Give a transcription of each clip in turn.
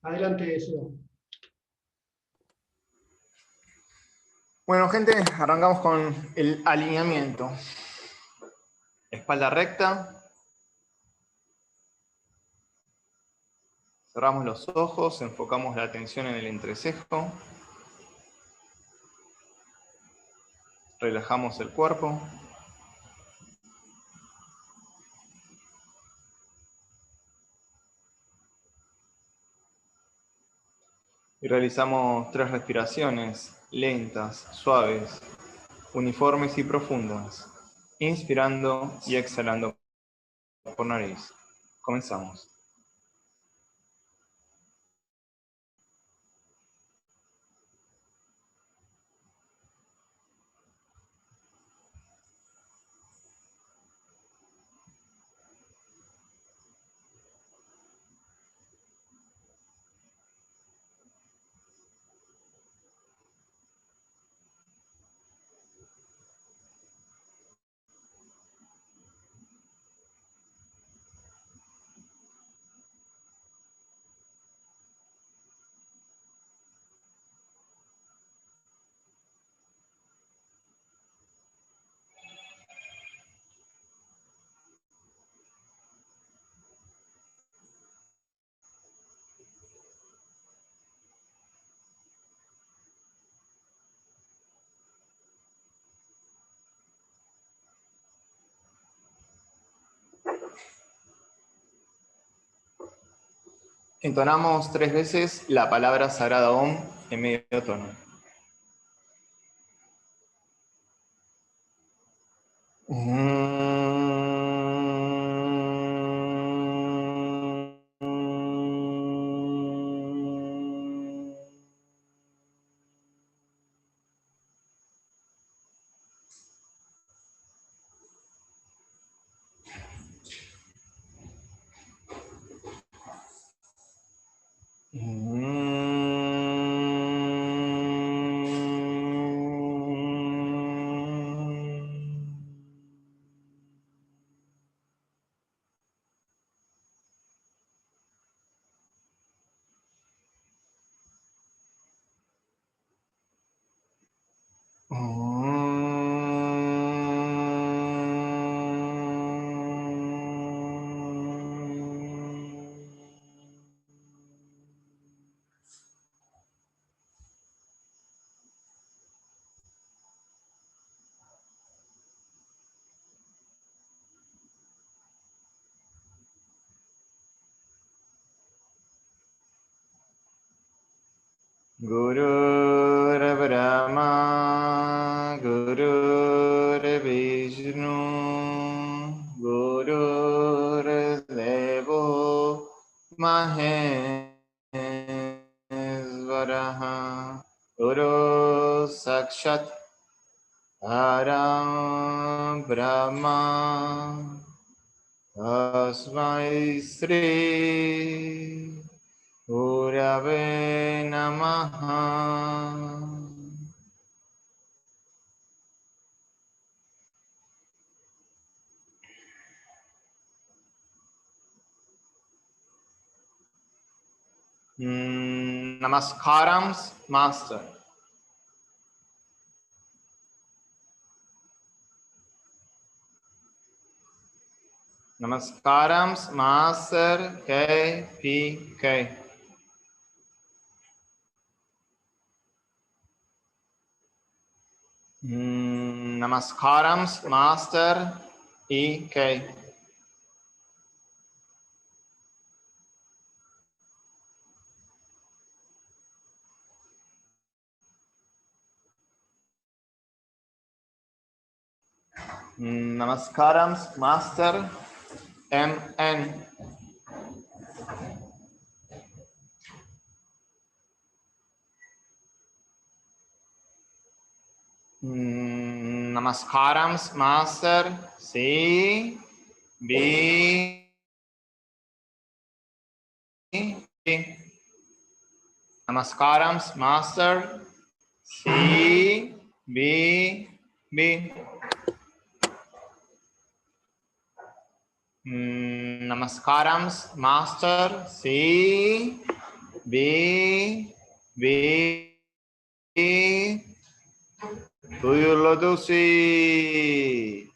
Adelante, Seba. Bueno, gente, arrancamos con el alineamiento. Espalda recta. Cerramos los ojos, enfocamos la atención en el entrecejo. Relajamos el cuerpo. Y realizamos 3 respiraciones lentas, suaves, uniformes y profundas, inspirando y exhalando por nariz. Comenzamos. Entonamos 3 veces la palabra sagrada Om en medio tono. Guru Brahma, Guru Vishnu, Guru Devo Maheshwaraha, Guru Sakshat Param Brahma, Tasmai Sri Gurave Namaha. Namaskarams, Master. Namaskarams, Master KPK. Namaskarams, Master EK. Namaskarams, Master MN. Namaskarams, Master C B. Namaskarams, Master C B B. Namaskarams, Master C B, B, do you love to see?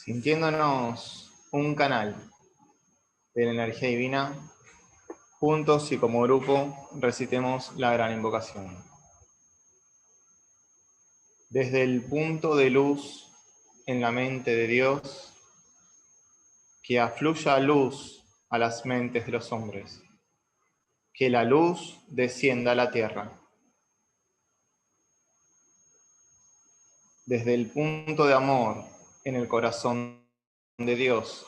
Sintiéndonos un canal de la energía divina, juntos y como grupo recitemos la gran invocación. Desde el punto de luz en la mente de Dios, que afluya luz a las mentes de los hombres, que la luz descienda a la tierra. Desde el punto de amor en el corazón de Dios,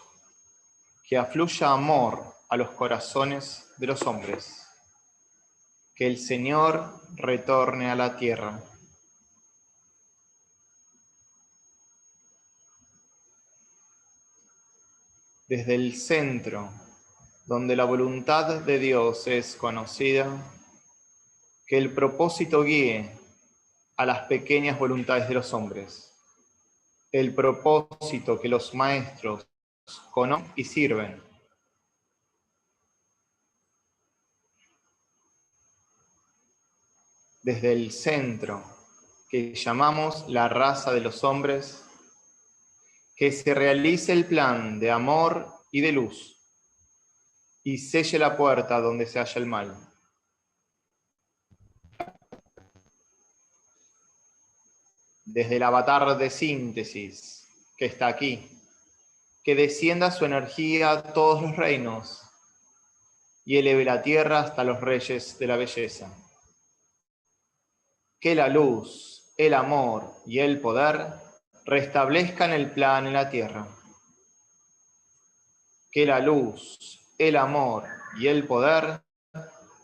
que afluya amor a los corazones de los hombres, que el Señor retorne a la tierra. Desde el centro, donde la voluntad de Dios es conocida, que el propósito guíe a las pequeñas voluntades de los hombres, el propósito que los maestros conocen y sirven. Desde el centro, que llamamos la raza de los hombres, que se realice el plan de amor y de luz, y selle la puerta donde se halla el mal. Desde el avatar de síntesis, que está aquí, que descienda su energía a todos los reinos, y eleve la tierra hasta los reyes de la belleza. Que la luz, el amor y el poder restablezcan el plan en la tierra. Que la luz, el amor y el poder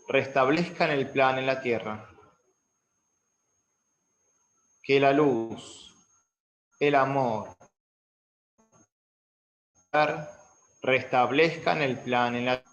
restablezcan el plan en la tierra. Que la luz, el amor y el poder restablezcan el plan en la tierra.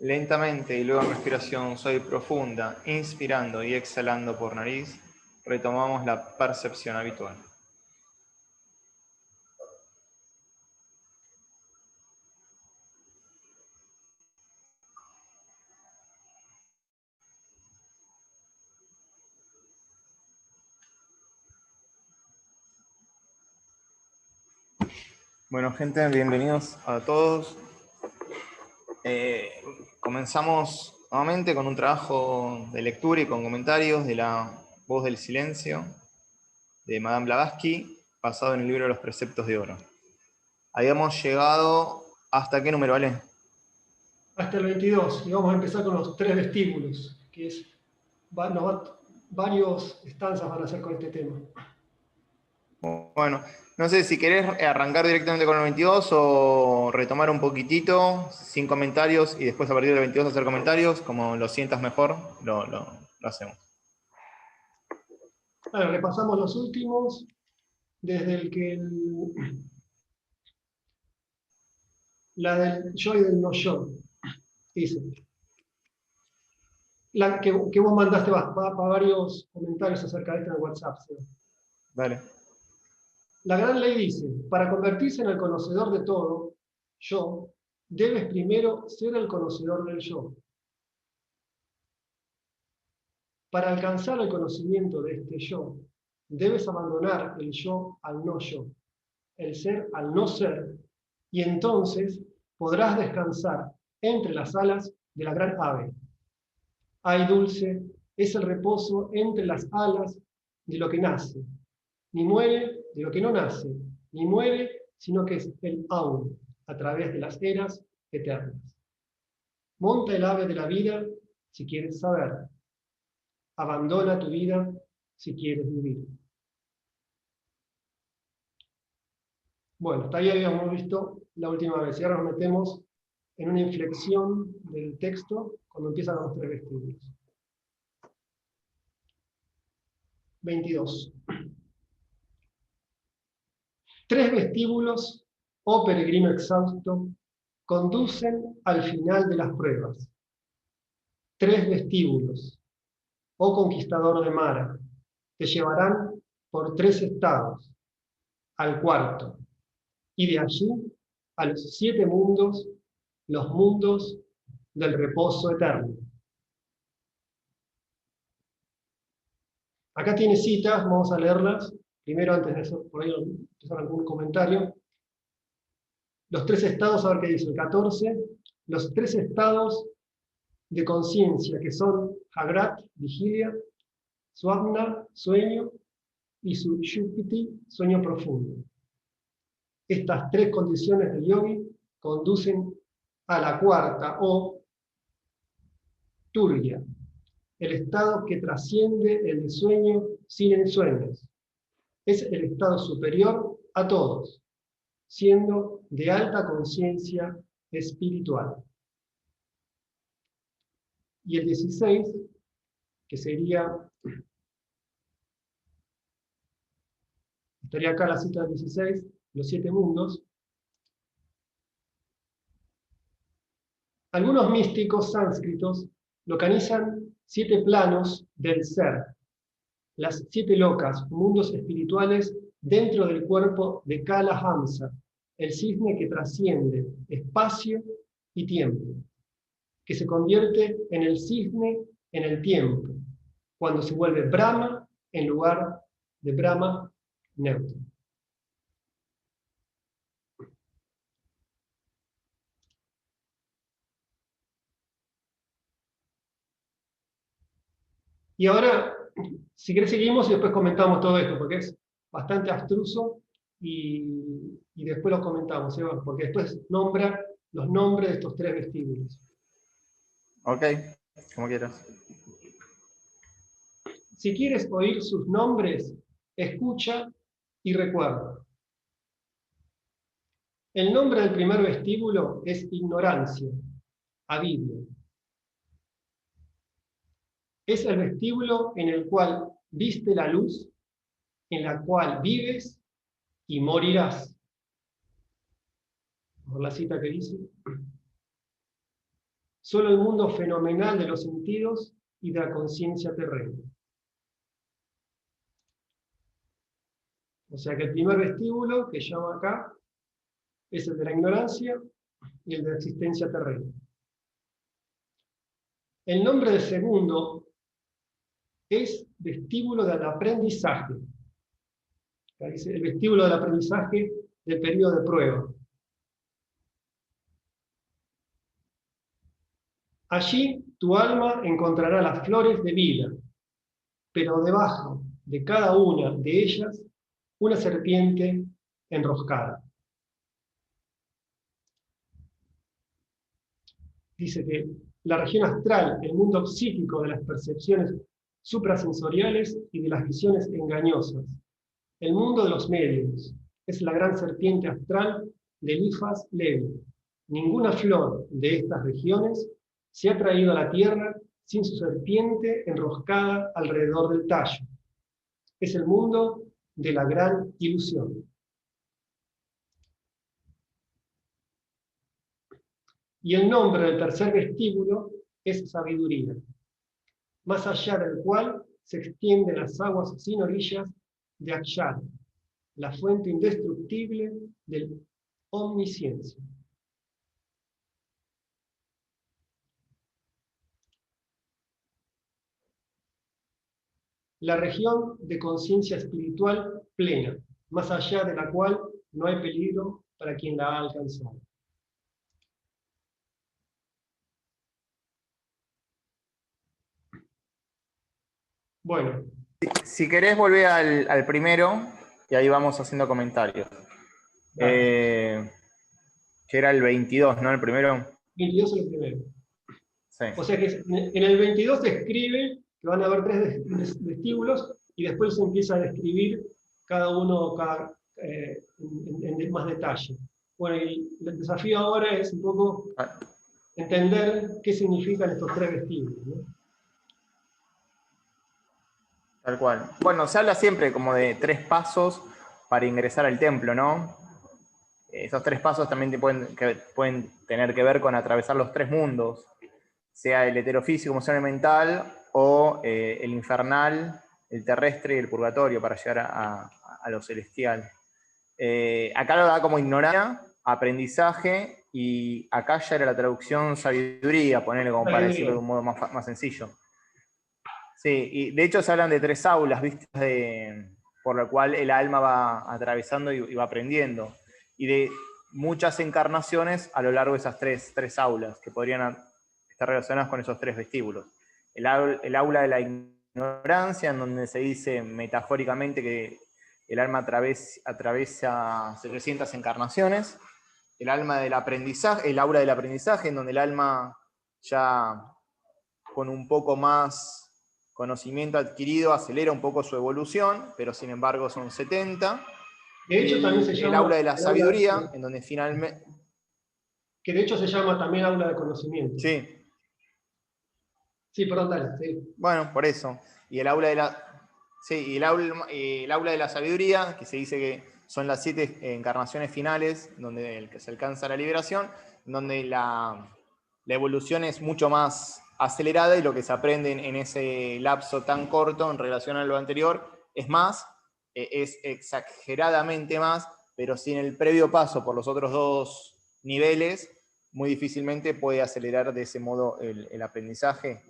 Lentamente y luego en respiración suave y profunda, inspirando y exhalando por nariz, retomamos la percepción habitual. Bueno, gente, bienvenidos a todos. Comenzamos nuevamente con un trabajo de lectura y con comentarios de La Voz del Silencio de Madame Blavatsky, basado en el libro de los Preceptos de Oro. Habíamos llegado ¿hasta qué número, Ale? Hasta el 22, y vamos a empezar con los 3 vestíbulos, que es varios estanzas van a hacer con este tema. Bueno, no sé si querés arrancar directamente con el 22 o retomar un poquitito, sin comentarios, y después a partir del 22 hacer comentarios, como lo sientas mejor, lo hacemos. Bueno, repasamos los últimos, desde el que la del yo y del no yo, dice. La que vos mandaste va varios comentarios acerca de esto en el WhatsApp. ¿Sí? Dale. La gran ley dice, para convertirse en el conocedor de todo, yo, debes primero ser el conocedor del yo. Para alcanzar el conocimiento de este yo, debes abandonar el yo al no yo, el ser al no ser, y entonces podrás descansar entre las alas de la gran ave. Ay dulce, es el reposo entre las alas de lo que nace, ni muere de lo que no nace, ni muere, sino que es el aún, a través de las eras eternas. Monta el ave de la vida si quieres saber. Abandona tu vida si quieres vivir. Bueno, hasta ahí habíamos visto la última vez. Y ahora nos metemos en una inflexión del texto cuando empiezan los tres vestíbulos. 22. Tres vestíbulos, oh peregrino exhausto, conducen al final de las pruebas. Tres vestíbulos, oh conquistador de Mara, te llevarán por tres estados, al cuarto, y de allí a los 7 mundos, los mundos del reposo eterno. Acá tiene citas, vamos a leerlas. Primero, antes de eso, por ahí empezar algún comentario. Los tres estados, a ver qué dice el 14. Los tres estados de conciencia, que son Jagrat, vigilia, Swapna, sueño, y Sushupti, sueño profundo. Estas tres condiciones del yogi conducen a la cuarta, o Turya, el estado que trasciende el sueño sin ensueños. Es el estado superior a todos, siendo de alta conciencia espiritual. Y el 16, que estaría acá la cita del 16, los 7 mundos. Algunos místicos sánscritos localizan 7 planos del ser, las 7 locas, mundos espirituales dentro del cuerpo de Kala Hamsa, el cisne que trasciende espacio y tiempo, que se convierte en el cisne en el tiempo, cuando se vuelve Brahma en lugar de Brahma neutro. Y ahora, si querés seguimos y después comentamos todo esto, porque es bastante abstruso y después lo comentamos, ¿sí? Porque después nombra los nombres de estos 3 vestíbulos. Ok, como quieras. Si quieres oír sus nombres, escucha y recuerda. El nombre del primer vestíbulo es ignorancia, avidia. Es el vestíbulo en el cual viste la luz, en la cual vives y morirás. Por la cita que dice: solo el mundo fenomenal de los sentidos y de la conciencia terrena. O sea que el primer vestíbulo que llama acá es el de la ignorancia y el de la existencia terrena. El nombre del segundo es vestíbulo del aprendizaje. Acá dice el vestíbulo del aprendizaje del periodo de prueba. Allí tu alma encontrará las flores de vida, pero debajo de cada una de ellas una serpiente enroscada. Dice que la región astral, el mundo psíquico de las percepciones suprasensoriales y de las visiones engañosas, el mundo de los medios, es la gran serpiente astral de Eliphas Levi. Ninguna flor de estas regiones se ha traído a la tierra sin su serpiente enroscada alrededor del tallo. Es el mundo de la gran ilusión. Y el nombre del tercer vestíbulo es sabiduría, más allá del cual se extienden las aguas sin orillas de Akshara, la fuente indestructible de la omnisciencia. la región de conciencia espiritual plena, más allá de la cual no hay peligro para quien la ha alcanzado. Bueno. Si querés, volver al primero, y ahí vamos haciendo comentarios. Que era el 22, ¿no? El primero. 22 es el primero. Sí. O sea que en el 22 se escribe que van a haber 3 vestíbulos y después se empieza a describir cada uno en más detalle. Bueno, y el desafío ahora es un poco entender qué significan estos 3 vestíbulos, ¿no? Tal cual. Bueno, se habla siempre como de 3 pasos para ingresar al templo, ¿no? Esos 3 pasos también pueden tener que ver con atravesar los 3 mundos, sea el heterofísico, emocional y mental, o el infernal, el terrestre y el purgatorio, para llegar a lo celestial. Acá lo da como ignorancia, aprendizaje, y acá ya era la traducción sabiduría, ponerle como para decirlo de un modo más sencillo. Sí, y de hecho se hablan de 3 aulas, ¿viste? Por lo cual el alma va atravesando y va aprendiendo. Y de muchas encarnaciones a lo largo de esas tres aulas, que podrían estar relacionadas con esos 3 vestíbulos. El aula de la ignorancia, en donde se dice metafóricamente que el alma atraviesa 700 encarnaciones. El aula del aprendizaje, en donde el alma ya con un poco más conocimiento adquirido acelera un poco su evolución, pero sin embargo son 70. De hecho, también se llama el aula de la sabiduría, en donde finalmente... Que de hecho se llama también aula de conocimiento. Sí. Sí, perdón, dale. Sí. Bueno, por eso. Y el aula de la... Sí, y el aula de la sabiduría, que se dice que son las 7 encarnaciones finales, donde se alcanza la liberación, donde la evolución es mucho más acelerada y lo que se aprende en ese lapso tan corto en relación a lo anterior es más, es exageradamente más, pero sin el previo paso por los otros 2 niveles, muy difícilmente puede acelerar de ese modo el aprendizaje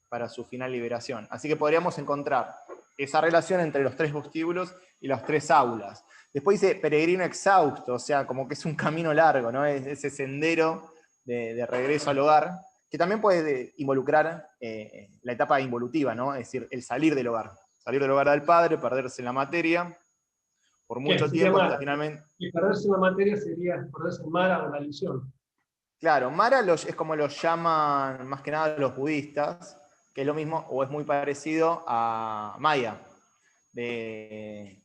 para su final liberación. Así que podríamos encontrar esa relación entre los 3 vestíbulos y las 3 aulas. Después dice peregrino exhausto, o sea, como que es un camino largo, ¿no? Es ese sendero de regreso al hogar, que también puede involucrar la etapa involutiva, ¿no? Es decir, el salir del hogar del padre, perderse en la materia por mucho tiempo hasta finalmente... Y perderse en la materia sería perderse en Mara o la ilusión. Claro, Mara es como lo llaman más que nada los budistas, que es lo mismo o es muy parecido a Maya, del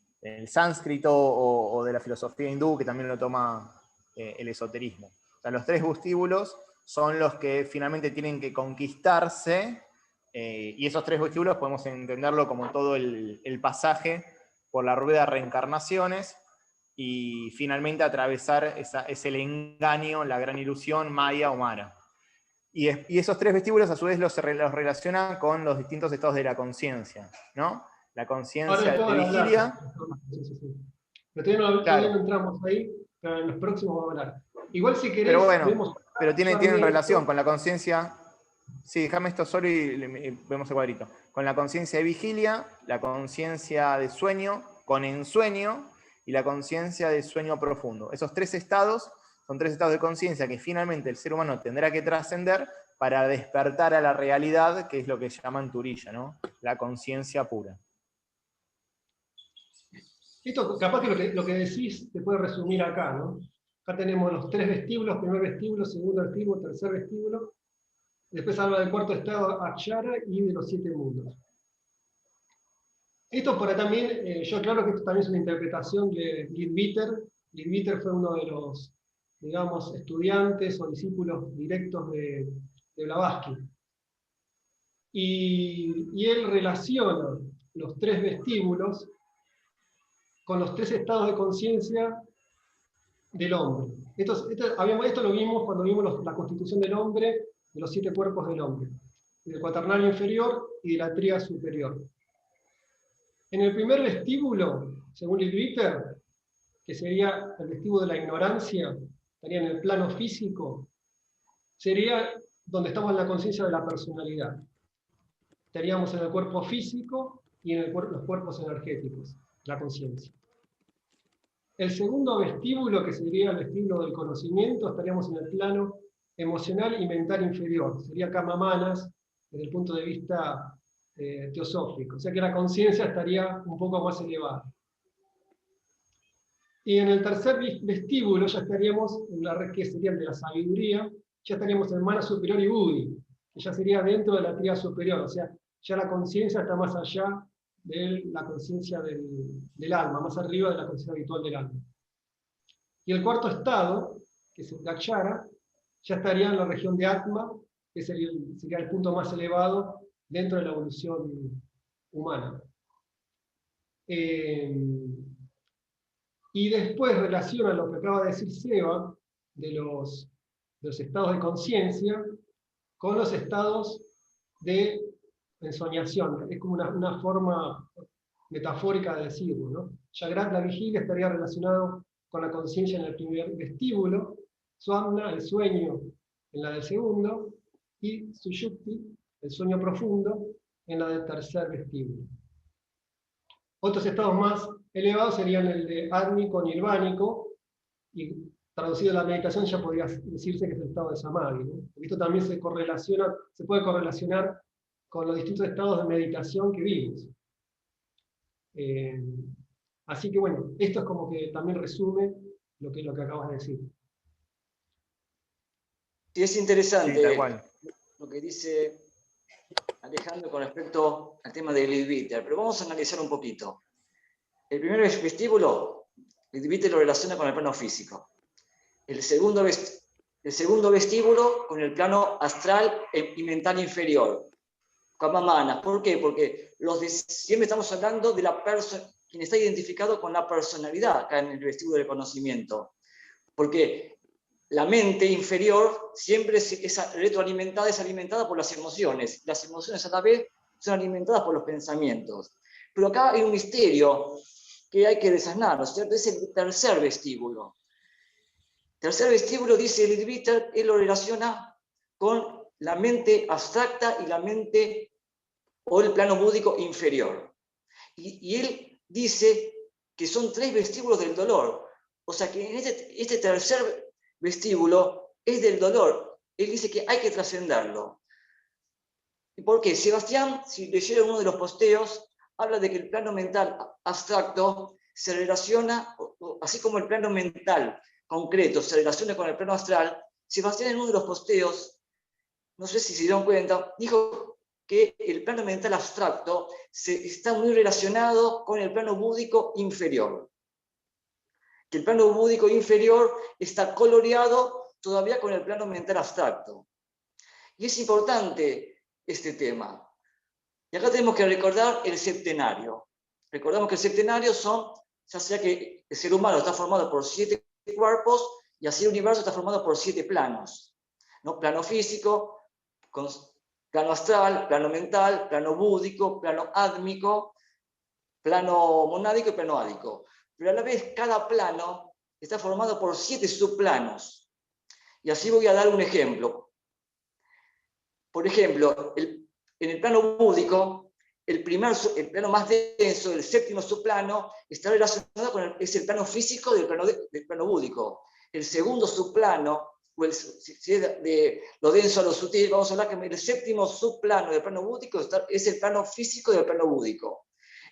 sánscrito o de la filosofía hindú, que también lo toma el esoterismo. O sea, los 3 vestíbulos son los que finalmente tienen que conquistarse, y esos 3 vestíbulos podemos entenderlo como todo el pasaje por la rueda de reencarnaciones, y finalmente atravesar es el engaño, la gran ilusión, Maya o Mara. Y esos 3 vestíbulos a su vez los relacionan con los distintos estados de la conciencia, ¿no? La conciencia de vigilia. Sí. Pero todavía no entramos ahí, pero en los próximos vamos a hablar. Igual si querés, pero bueno, pero tienen relación con la conciencia. Sí, déjame esto solo y vemos el cuadrito. Con la conciencia de vigilia, la conciencia de sueño, con ensueño, y la conciencia de sueño profundo. Esos 3 estados son 3 estados de conciencia que finalmente el ser humano tendrá que trascender para despertar a la realidad, que es lo que llaman Turilla, ¿no? La conciencia pura. Esto capaz que lo que decís se puede resumir acá, ¿no? Acá tenemos los 3 vestíbulos, primer vestíbulo, segundo vestíbulo, tercer vestíbulo. Después habla del cuarto estado, Akshara, y de los 7 mundos. Esto para también, yo aclaro que esto también es una interpretación de Leadbeater. Leadbeater fue uno de los, digamos, estudiantes o discípulos directos de Blavatsky. Y él relaciona los 3 vestíbulos con los 3 estados de conciencia del hombre. Esto lo vimos cuando vimos la constitución del hombre, de los 7 cuerpos del hombre, del cuaternario inferior y de la tríada superior. En el primer vestíbulo, según Leadbeater, que sería el vestíbulo de la ignorancia, estaría en el plano físico, sería donde estamos en la conciencia de la personalidad. Estaríamos en el cuerpo físico y en los cuerpos energéticos, la conciencia. El segundo vestíbulo, que sería el vestíbulo del conocimiento, estaríamos en el plano emocional y mental inferior. Sería Kama Manas desde el punto de vista teosófico. O sea que la conciencia estaría un poco más elevada. Y en el tercer vestíbulo ya estaríamos en la red que sería el de la sabiduría, ya estaríamos en Mana superior y Buddhi, que ya sería dentro de la tríada superior. O sea, ya la conciencia está más allá de la conciencia del alma, más arriba de la conciencia habitual del alma. Y el cuarto estado, que es el Dakshara, ya estaría en la región de Atma, que sería el punto más elevado dentro de la evolución humana. Y después relaciona lo que acaba de decir Seba, de los estados de conciencia, con los estados de ensoñación. Es como una forma metafórica de decirlo, ¿no? Jagrat, la vigilia, estaría relacionado con la conciencia en el primer vestíbulo, Swapna, el sueño, en la del segundo, y Sushupti, el sueño profundo, en la del tercer vestíbulo. Otros estados más elevados serían el de átmico, nirvánico, y traducido a la meditación ya podría decirse que es el estado de samadhi, ¿no? Esto también se puede correlacionar con los distintos estados de meditación que vimos. Así que bueno, esto es como que también resume lo que acabas de decir. Sí, es interesante Sí, tal cual. lo que dice Alejandro con respecto al tema del Leadbeater, pero vamos a analizar un poquito. El primer vestíbulo, el Leadbeater lo relaciona con el plano físico. El segundo vestíbulo con el plano astral y mental inferior. Kama Manas. ¿Por qué? Porque siempre estamos hablando de la persona, quien está identificado con la personalidad acá en el vestíbulo del conocimiento. Porque la mente inferior siempre es retroalimentada, es alimentada por las emociones. Las emociones a la vez son alimentadas por los pensamientos. Pero acá hay un misterio que hay que desasnar, ¿no es cierto? Es el tercer vestíbulo. Tercer vestíbulo, dice el Leadbeater, él lo relaciona con la mente abstracta y la mente o el plano búdico inferior. Y él dice que son 3 vestíbulos del dolor. O sea que en este tercer vestíbulo es del dolor. Él dice que hay que trascenderlo. ¿Y por qué? Sebastián, si leyeron uno de los posteos, habla de que el plano mental abstracto se relaciona, así como el plano mental concreto se relaciona con el plano astral. Sebastián en uno de los posteos, no sé si se dieron cuenta, dijo que el plano mental abstracto está muy relacionado con el plano búdico inferior. Que el plano búdico inferior está coloreado todavía con el plano mental abstracto. Y es importante este tema. Y acá tenemos que recordar el septenario. Recordamos que el septenario ya sea que el ser humano está formado por 7 cuerpos y así el universo está formado por 7 planos, ¿no? Plano físico, plano astral, plano mental, plano búdico, plano átmico, plano monádico y plano ádico. Pero a la vez cada plano está formado por 7 subplanos. Y así voy a dar un ejemplo. Por ejemplo, en el plano búdico, el plano más denso, el séptimo subplano, está relacionado con es el plano físico del plano búdico. El segundo subplano, si es de lo denso a lo sutil, vamos a hablar que el séptimo subplano del plano búdico es el plano físico del plano búdico.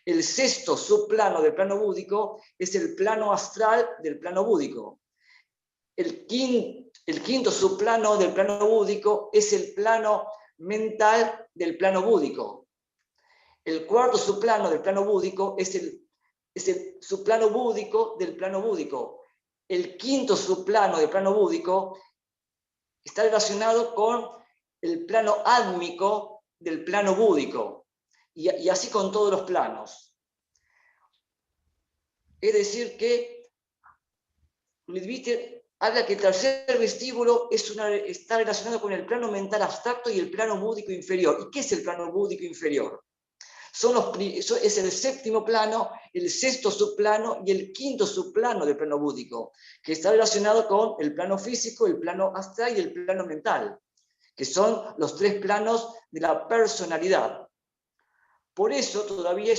El sexto subplano del plano búdico es el plano astral del plano búdico. El quinto subplano del plano búdico es el plano mental del plano búdico. El cuarto subplano del plano búdico es el subplano búdico del plano búdico. El quinto subplano del plano búdico está relacionado con el plano átmico del plano búdico. Y así con todos los planos. Es decir que Leadbeater habla que el tercer vestíbulo está relacionado con el plano mental abstracto y el plano búdico inferior. ¿Y qué es el plano búdico inferior? Es el séptimo plano, el sexto subplano y el quinto subplano del plano búdico, que está relacionado con el plano físico, el plano astral y el plano mental, que son los 3 planos de la personalidad. Por eso todavía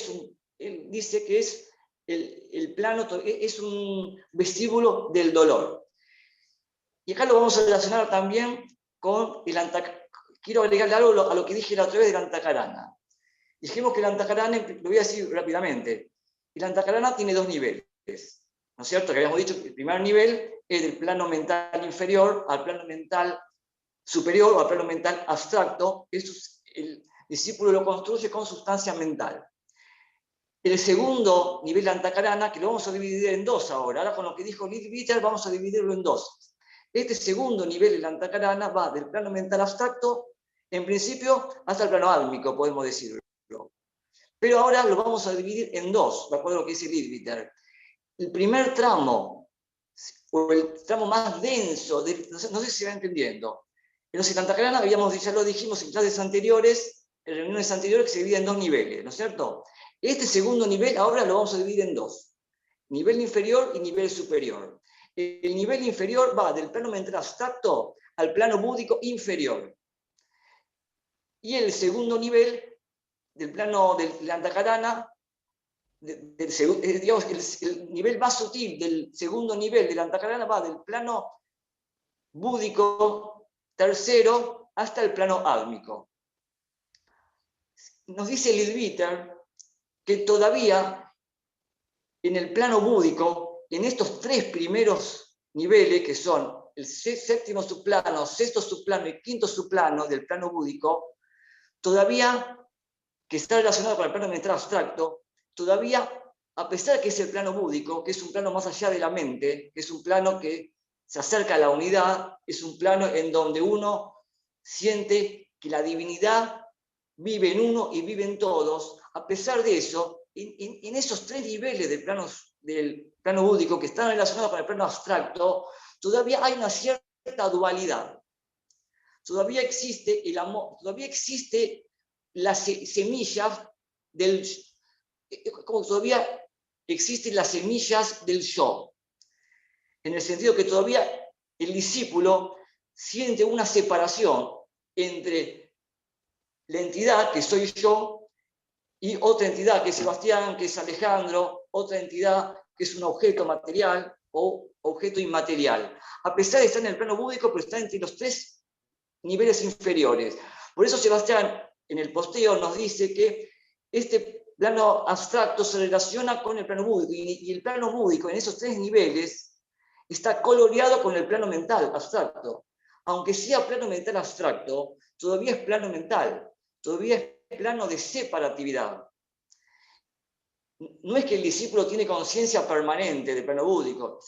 él dice que es el plano, es un vestíbulo del dolor. Y acá lo vamos a relacionar también con el Antakarana. Quiero agregarle algo a lo que dije la otra vez del Antakarana. Dijimos que el Antakarana, lo voy a decir rápidamente, el Antakarana tiene dos niveles, ¿no es cierto? Que habíamos dicho que el primer nivel es del plano mental inferior al plano mental superior o al plano mental abstracto. Eso el discípulo lo construye con sustancia mental. El segundo nivel de Antakarana, que lo vamos a dividir en dos ahora con lo que dijo Leadbeater vamos a dividirlo en dos. Este segundo nivel de Antakarana va del plano mental abstracto, en principio, hasta el plano álmico, podemos decirlo. Pero ahora lo vamos a dividir en dos, de acuerdo a lo que dice Leadbeater. El primer tramo, o el tramo más denso, no sé si se va entendiendo. En los Antakarana ya lo dijimos en clases anteriores, en reuniones anteriores, que se divide en dos niveles, ¿no es cierto? Este segundo nivel ahora lo vamos a dividir en dos. Nivel inferior y nivel superior. El nivel inferior va del plano mental abstracto al plano búdico inferior. Y el segundo nivel del plano del Antakarana, digamos, el nivel más sutil del segundo nivel del Antakarana va del plano búdico tercero hasta el plano álmico. Nos dice Leadbeater que todavía en el plano búdico, en estos tres primeros niveles, que son el séptimo subplano, sexto subplano y quinto subplano del plano búdico, todavía, que está relacionado con el plano mental abstracto, todavía, a pesar de que es el plano búdico, que es un plano más allá de la mente, que es un plano que se acerca a la unidad, es un plano en donde uno siente que la divinidad vive en uno y vive en todos. A pesar de eso, en esos tres niveles del plano búdico que están relacionados con el plano abstracto, todavía hay una cierta dualidad. Todavía existe el amor, todavía existe las semillas del... como todavía existen las semillas del yo. En el sentido que todavía el discípulo siente una separación entre la entidad que soy yo y otra entidad que es Sebastián, que es Alejandro, otra entidad que es un objeto material o objeto inmaterial. A pesar de estar en el plano búdico, pero está entre los tres niveles inferiores. Por eso Sebastián, en el posteo, nos dice que este plano abstracto se relaciona con el plano búdico, y el plano búdico en esos tres niveles está coloreado con el plano mental abstracto. Aunque sea plano mental abstracto, todavía es plano mental, todavía es plano de separatividad. No es que el discípulo tiene conciencia permanente del plano búdico.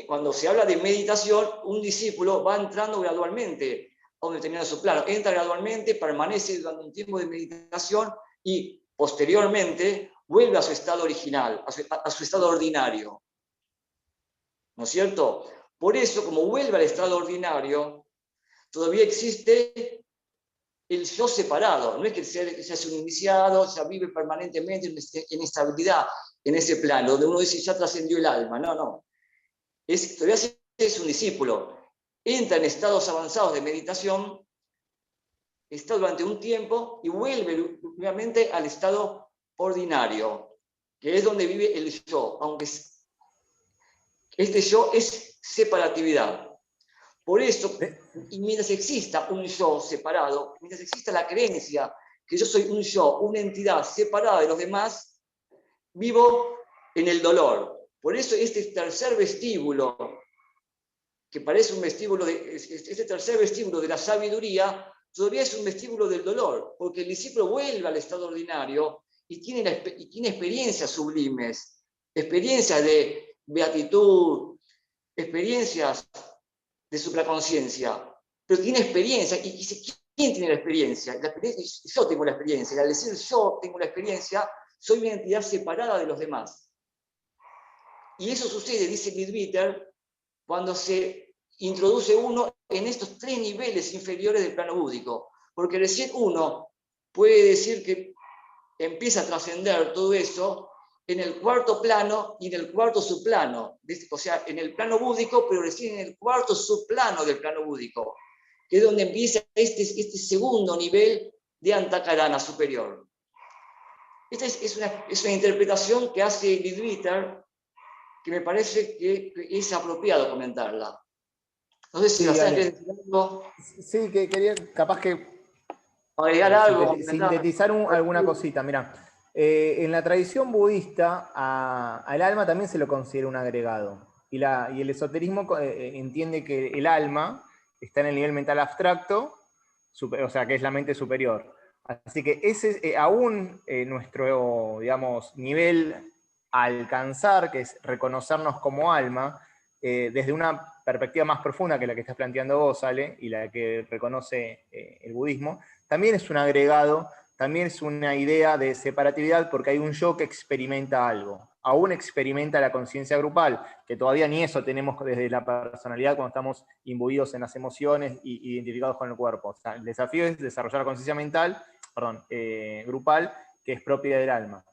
Cuando se habla de meditación, un discípulo va entrando gradualmente a un determinado plano. Entra gradualmente, permanece durante un tiempo de meditación y posteriormente vuelve a su estado original, a su estado ordinario. ¿No es cierto? Por eso, como vuelve al estado ordinario, todavía existe el yo separado. No es que se hace un iniciado, ya vive permanentemente en estabilidad en ese plano, donde uno dice ya trascendió el alma. No, no. Todavía es un discípulo. Entra en estados avanzados de meditación, está durante un tiempo y vuelve nuevamente al estado ordinario, que es donde vive el yo, aunque este yo es separatividad. Por eso, y mientras exista un yo separado, mientras exista la creencia que yo soy un yo, una entidad separada de los demás, vivo en el dolor. Por eso este tercer vestíbulo, que parece un vestíbulo, este tercer vestíbulo de la sabiduría, todavía es un vestíbulo del dolor, porque el discípulo vuelve al estado ordinario y tiene experiencias sublimes, experiencias de beatitud, experiencias de supraconciencia, pero tiene experiencia, y dice, ¿quién tiene la experiencia? Yo tengo la experiencia, y al decir yo tengo la experiencia, soy una entidad separada de los demás. Y eso sucede, dice Leadbeater, cuando se introduce uno en estos tres niveles inferiores del plano búdico, porque recién uno puede decir que empieza a trascender todo eso en el cuarto plano y en el cuarto subplano, o sea, en el plano búdico, pero recién en el cuarto subplano del plano búdico, que es donde empieza este segundo nivel de Antakarana superior. Esta es una interpretación que hace Leadbeater que me parece que es apropiado comentarla. No sé si Sí, la saben Ale. decir algo, Sí, que quería capaz que agregar algo, comentar. sintetizar alguna cosita. Mira, en la tradición budista al alma también se lo considera un agregado. Y el esoterismo entiende que el alma está en el nivel mental abstracto, o sea, que es la mente superior. Así que ese aún nuestro, digamos, nivel a alcanzar, que es reconocernos como alma, desde una perspectiva más profunda que la que estás planteando vos, Ale, y la que reconoce el budismo, también es un agregado, también es una idea de separatividad porque hay un yo que experimenta algo. Aún experimenta la conciencia grupal, que todavía ni eso tenemos desde la personalidad cuando estamos imbuidos en las emociones y identificados con el cuerpo. O sea, el desafío es desarrollar la conciencia mental, grupal, que es propia del alma.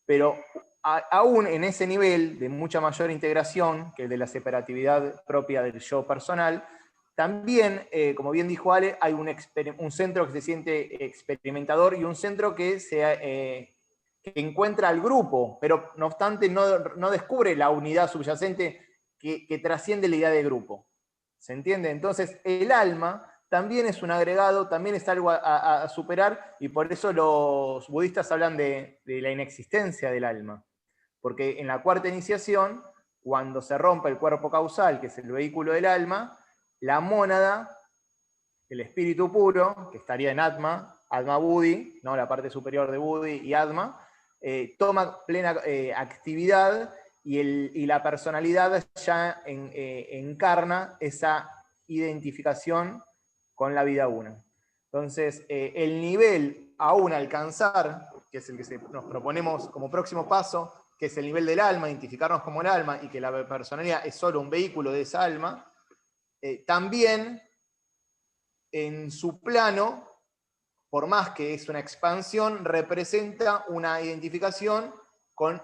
Pero aún en ese nivel de mucha mayor integración que el de la separatividad propia del yo personal, también, como bien dijo Ale, hay un centro que se siente experimentador y un centro que que encuentra al grupo, pero no obstante no descubre la unidad subyacente que trasciende la idea de grupo. ¿Se entiende? Entonces, el alma también es un agregado, también es algo a superar, y por eso los budistas hablan de la inexistencia del alma. Porque en la cuarta iniciación, cuando se rompe el cuerpo causal, que es el vehículo del alma, la mónada, el espíritu puro, que estaría en Atma, Atma Buddhi, ¿no? La parte superior de Buddhi y Atma, toma plena actividad y la personalidad ya encarna esa identificación con la vida una. Entonces, el nivel aún a alcanzar, que es el que nos proponemos como próximo paso, que es el nivel del alma, identificarnos como el alma y que la personalidad es solo un vehículo de esa alma, también en su plano, por más que es una expansión, representa una identificación con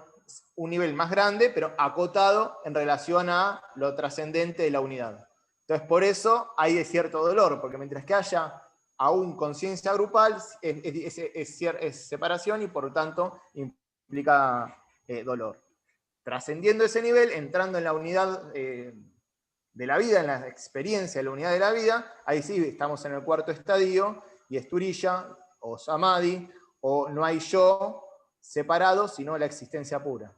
un nivel más grande, pero acotado en relación a lo trascendente de la unidad. Entonces, por eso hay cierto dolor, porque mientras que haya aún conciencia grupal, es separación y por lo tanto implica dolor. Trascendiendo ese nivel, entrando en la unidad de la vida, en la experiencia de la unidad de la vida, ahí sí estamos en el cuarto estadio, y es Turilla, o Samadhi, o no hay yo separado, sino la existencia pura.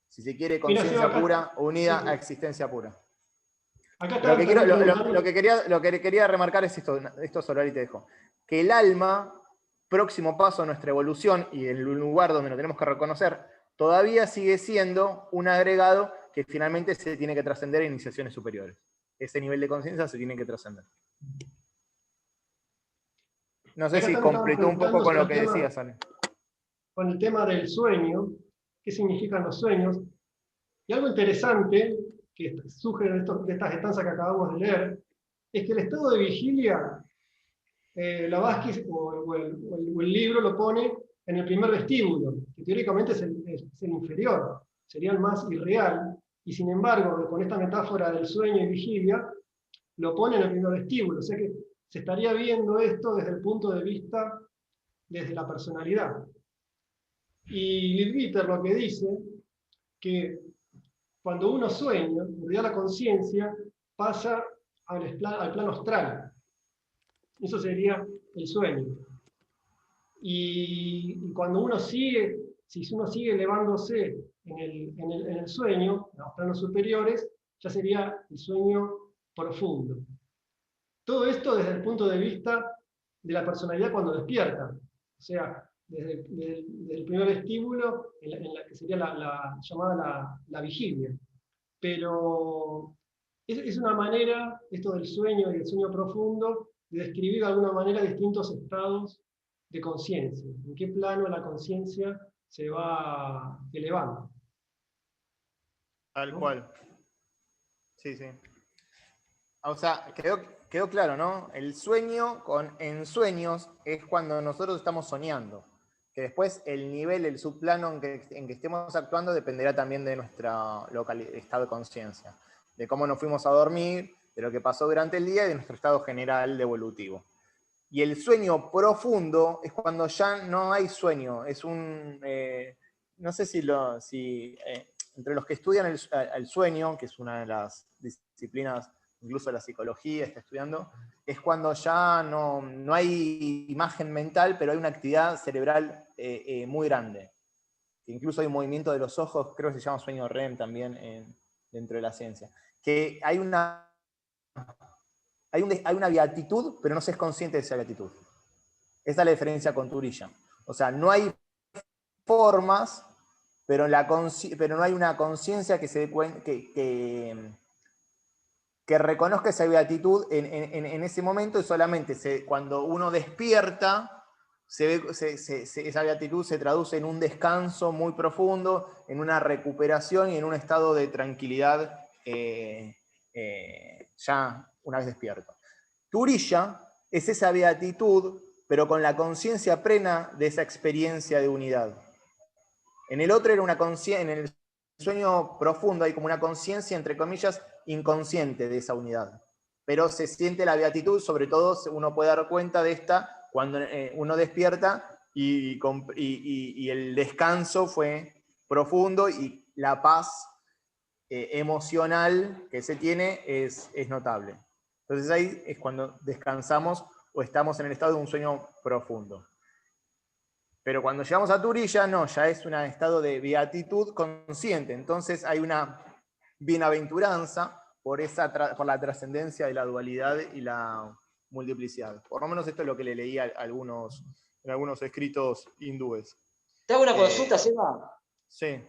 Si se quiere, Mira, Seba, conciencia pura unida a sí, existencia pura. acá Pero están también lo que quería remarcar es esto solo ahí te dejo. Que el alma, próximo paso a nuestra evolución y en el lugar donde nos tenemos que reconocer, todavía sigue siendo un agregado que finalmente se tiene que trascender en iniciaciones superiores. Ese nivel de conciencia se tiene que trascender. No sé acá si también estaban completó un poco preguntando con sobre lo que decías, Ale. con el tema del sueño, qué significan los sueños. Y algo interesante que surge de estas estancias que acabamos de leer es que el estado de vigilia, Blavatsky o el libro lo pone en el primer vestíbulo, que teóricamente es el inferior, sería el más irreal, y sin embargo, con esta metáfora del sueño y vigilia, lo pone en el primer vestíbulo. O sea que se estaría viendo esto desde el punto de vista, desde la personalidad. Y Leadbeater lo que dice, que cuando uno sueña, en realidad la conciencia pasa al plano astral. Eso sería el sueño. Y cuando uno sigue, si uno sigue elevándose en el sueño, en los planos superiores, ya sería el sueño profundo. Todo esto desde el punto de vista de la personalidad cuando despierta. O sea, desde el primer vestíbulo, en la que sería llamada la vigilia. Pero es una manera, esto del sueño y el sueño profundo, de describir de alguna manera distintos estados de conciencia. En qué plano la conciencia se va elevando. Tal ¿No? cual. Sí, sí. O sea, quedó claro, ¿no? El sueño con ensueños es cuando nosotros estamos soñando. Que después el nivel, el subplano en que estemos actuando dependerá también de nuestro estado de conciencia. De cómo nos fuimos a dormir, de lo que pasó durante el día y de nuestro estado general de evolutivo. Y el sueño profundo es cuando ya no hay sueño, es un... no sé si entre los que estudian el sueño, que es una de las disciplinas, incluso la psicología está estudiando, es cuando ya no hay imagen mental, pero hay una actividad cerebral muy grande. Incluso hay un movimiento de los ojos, creo que se llama sueño REM también dentro de la ciencia. Que hay una beatitud, pero no se es consciente de esa beatitud. Esa es la diferencia con Turilla. O sea, no hay formas, pero no hay una conciencia que se dé cuenta, que reconozca esa beatitud en ese momento, y solamente cuando uno despierta, esa beatitud se traduce en un descanso muy profundo, en una recuperación y en un estado de tranquilidad ya una vez despierto. Turilla es esa beatitud, pero con la conciencia plena de esa experiencia de unidad. En el otro era una conciencia, en el sueño profundo hay como una conciencia, entre comillas, inconsciente de esa unidad. Pero se siente la beatitud, sobre todo uno puede dar cuenta de esta cuando uno despierta y el descanso fue profundo y la paz emocional que se tiene es notable. Entonces ahí es cuando descansamos o estamos en el estado de un sueño profundo. Pero cuando llegamos a Turilla, no, ya es un estado de beatitud consciente. Entonces hay una bienaventuranza por la trascendencia de la dualidad y la multiplicidad. Por lo menos esto es lo que le leí en algunos escritos hindúes. Te hago una consulta, Seba. Sí.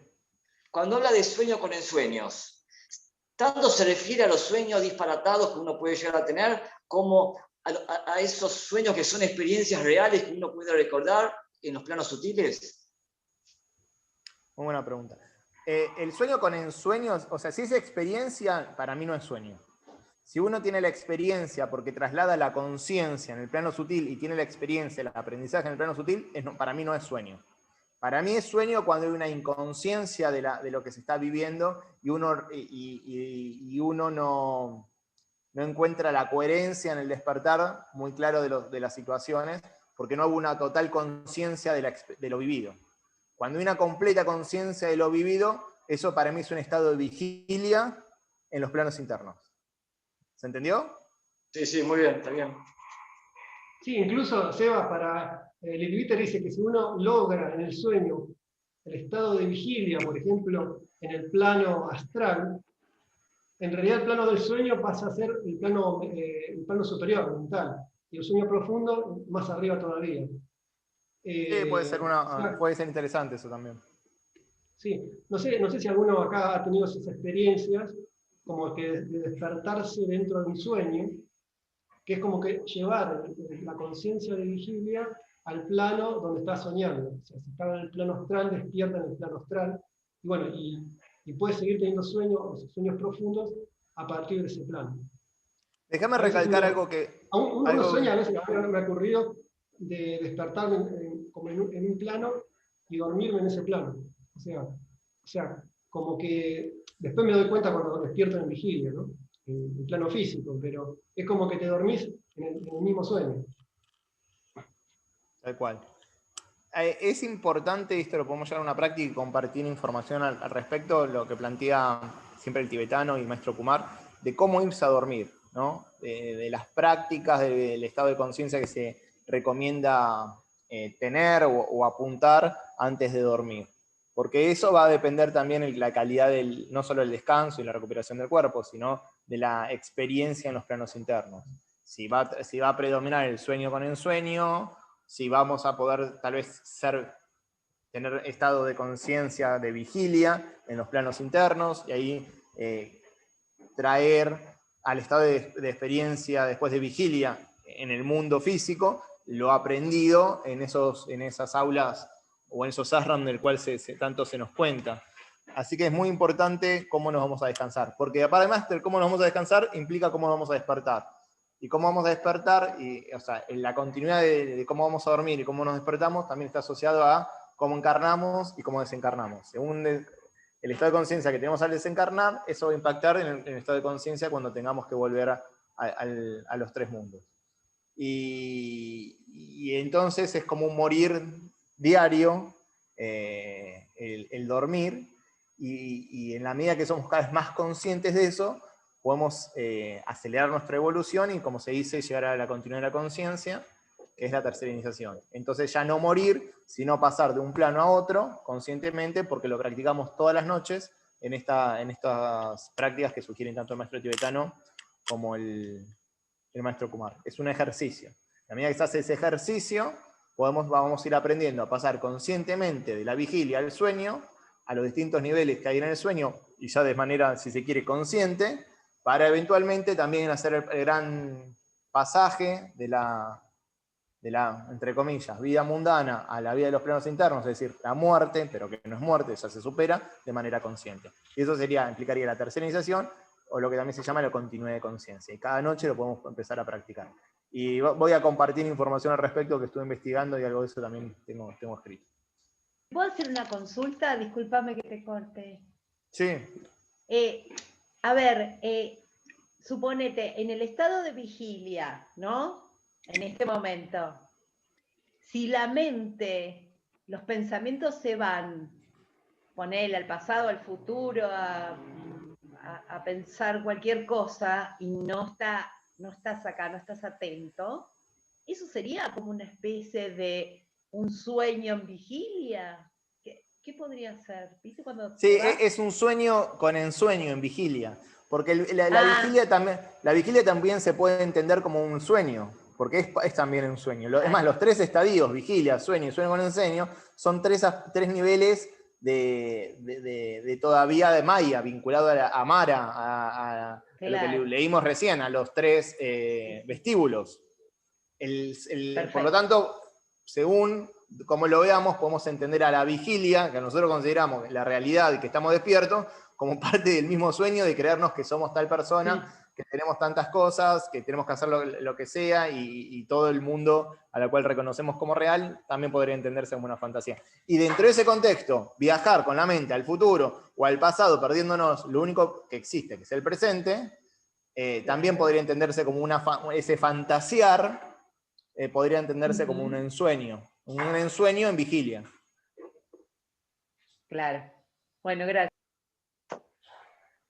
Cuando habla de sueño con ensueños, ¿tanto se refiere a los sueños disparatados que uno puede llegar a tener, como a esos sueños que son experiencias reales que uno puede recordar en los planos sutiles? Muy buena pregunta. El sueño con ensueños, o sea, si es experiencia, para mí no es sueño. Si uno tiene la experiencia porque traslada la conciencia en el plano sutil y tiene la experiencia, el aprendizaje en el plano sutil, para mí no es sueño. Para mí es sueño cuando hay una inconsciencia de lo que se está viviendo y uno no encuentra la coherencia en el despertar muy claro de las situaciones, porque no hubo una total conciencia de lo vivido. Cuando hay una completa conciencia de lo vivido, eso para mí es un estado de vigilia en los planos internos. ¿Se entendió? Sí, muy bien, está bien. Sí, incluso, Seba, para Lidwiter dice que si uno logra en el sueño el estado de vigilia, por ejemplo, en el plano astral, en realidad el plano del sueño pasa a ser el plano superior, mental, y el sueño profundo más arriba todavía. Sí, O puede ser interesante eso también. sí, no sé si alguno acá ha tenido esas experiencias, como que de despertarse dentro de un sueño, que es como que llevar la conciencia de vigilia al plano donde está soñando. O sea, si estaba en el plano astral, despierta en el plano astral, y bueno, y puede seguir teniendo sueños profundos a partir de ese plano. Déjame recalcar algo que... Uno sueña, a veces me ha ocurrido de despertarme como en un plano y dormirme en ese plano. O sea, como que después me doy cuenta cuando despierto en vigilia, ¿no? En el plano físico, pero es como que te dormís en el mismo sueño. Tal cual. Es importante, esto lo podemos llevar a una práctica y compartir información al respecto, lo que plantea siempre el tibetano y el maestro Kumar, de cómo irse a dormir, ¿no? De las prácticas, del estado de conciencia que se recomienda tener o apuntar antes de dormir. Porque eso va a depender también de la calidad no solo del descanso y la recuperación del cuerpo, sino de la experiencia en los planos internos. Si va a predominar el sueño con ensueño, si vamos a poder tal vez tener estado de conciencia de vigilia en los planos internos y ahí traer al estado de experiencia después de vigilia en el mundo físico lo aprendido en esas aulas o en esos ashram del cual tanto se nos cuenta. Así que es muy importante cómo nos vamos a descansar, porque además de cómo nos vamos a descansar implica cómo nos vamos a despertar. Y cómo vamos a despertar, o sea, en la continuidad de cómo vamos a dormir y cómo nos despertamos, también está asociado a cómo encarnamos y cómo desencarnamos. Según el estado de conciencia que tenemos al desencarnar, eso va a impactar en el estado de conciencia cuando tengamos que volver a los tres mundos. Y y entonces es como un morir diario, el dormir, y en la medida que somos cada vez más conscientes de eso, podemos acelerar nuestra evolución y, como se dice, llegar a la continuidad de la conciencia, que es la tercera iniciación. Entonces ya no morir, sino pasar de un plano a otro conscientemente, porque lo practicamos todas las noches en estas prácticas que sugieren tanto el maestro tibetano como el maestro Kumar. Es un ejercicio. A medida que se hace ese ejercicio, vamos a ir aprendiendo a pasar conscientemente de la vigilia al sueño, a los distintos niveles que hay en el sueño, y ya de manera, si se quiere, consciente, para eventualmente también hacer el gran pasaje de la, entre comillas, vida mundana a la vida de los planos internos, es decir, la muerte, pero que no es muerte, ya se supera, de manera consciente. Y eso implicaría la tercera iniciación, o lo que también se llama la continuidad de conciencia. Y cada noche lo podemos empezar a practicar. Y voy a compartir información al respecto que estuve investigando, y algo de eso también tengo escrito. ¿Puedo hacer una consulta? Discúlpame que te corte. Sí. A ver, suponete, en el estado de vigilia, ¿no? En este momento, si la mente, los pensamientos se van, ponele al pasado, al futuro, a pensar cualquier cosa y no estás acá, no estás atento, eso sería como una especie de un sueño en vigilia. ¿Qué podría ser? ¿Viste cuando Sí, te vas? es un sueño con ensueño en vigilia. Porque la vigilia también se puede entender como un sueño, porque es también un sueño. Es más, los tres estadios, vigilia, sueño y sueño con ensueño, son tres niveles de todavía de Maya, vinculado a Mara, a lo que leímos recién, a los tres vestíbulos. Por lo tanto, según como lo veamos, podemos entender a la vigilia, que nosotros consideramos la realidad y que estamos despiertos, como parte del mismo sueño de creernos que somos tal persona, sí, que tenemos tantas cosas, que tenemos que hacer lo que sea, y todo el mundo a la cual reconocemos como real, también podría entenderse como una fantasía. Y dentro de ese contexto, viajar con la mente al futuro o al pasado, perdiéndonos lo único que existe, que es el presente, también podría entenderse como ese fantasear, podría entenderse como un ensueño en vigilia. Claro. Bueno, gracias.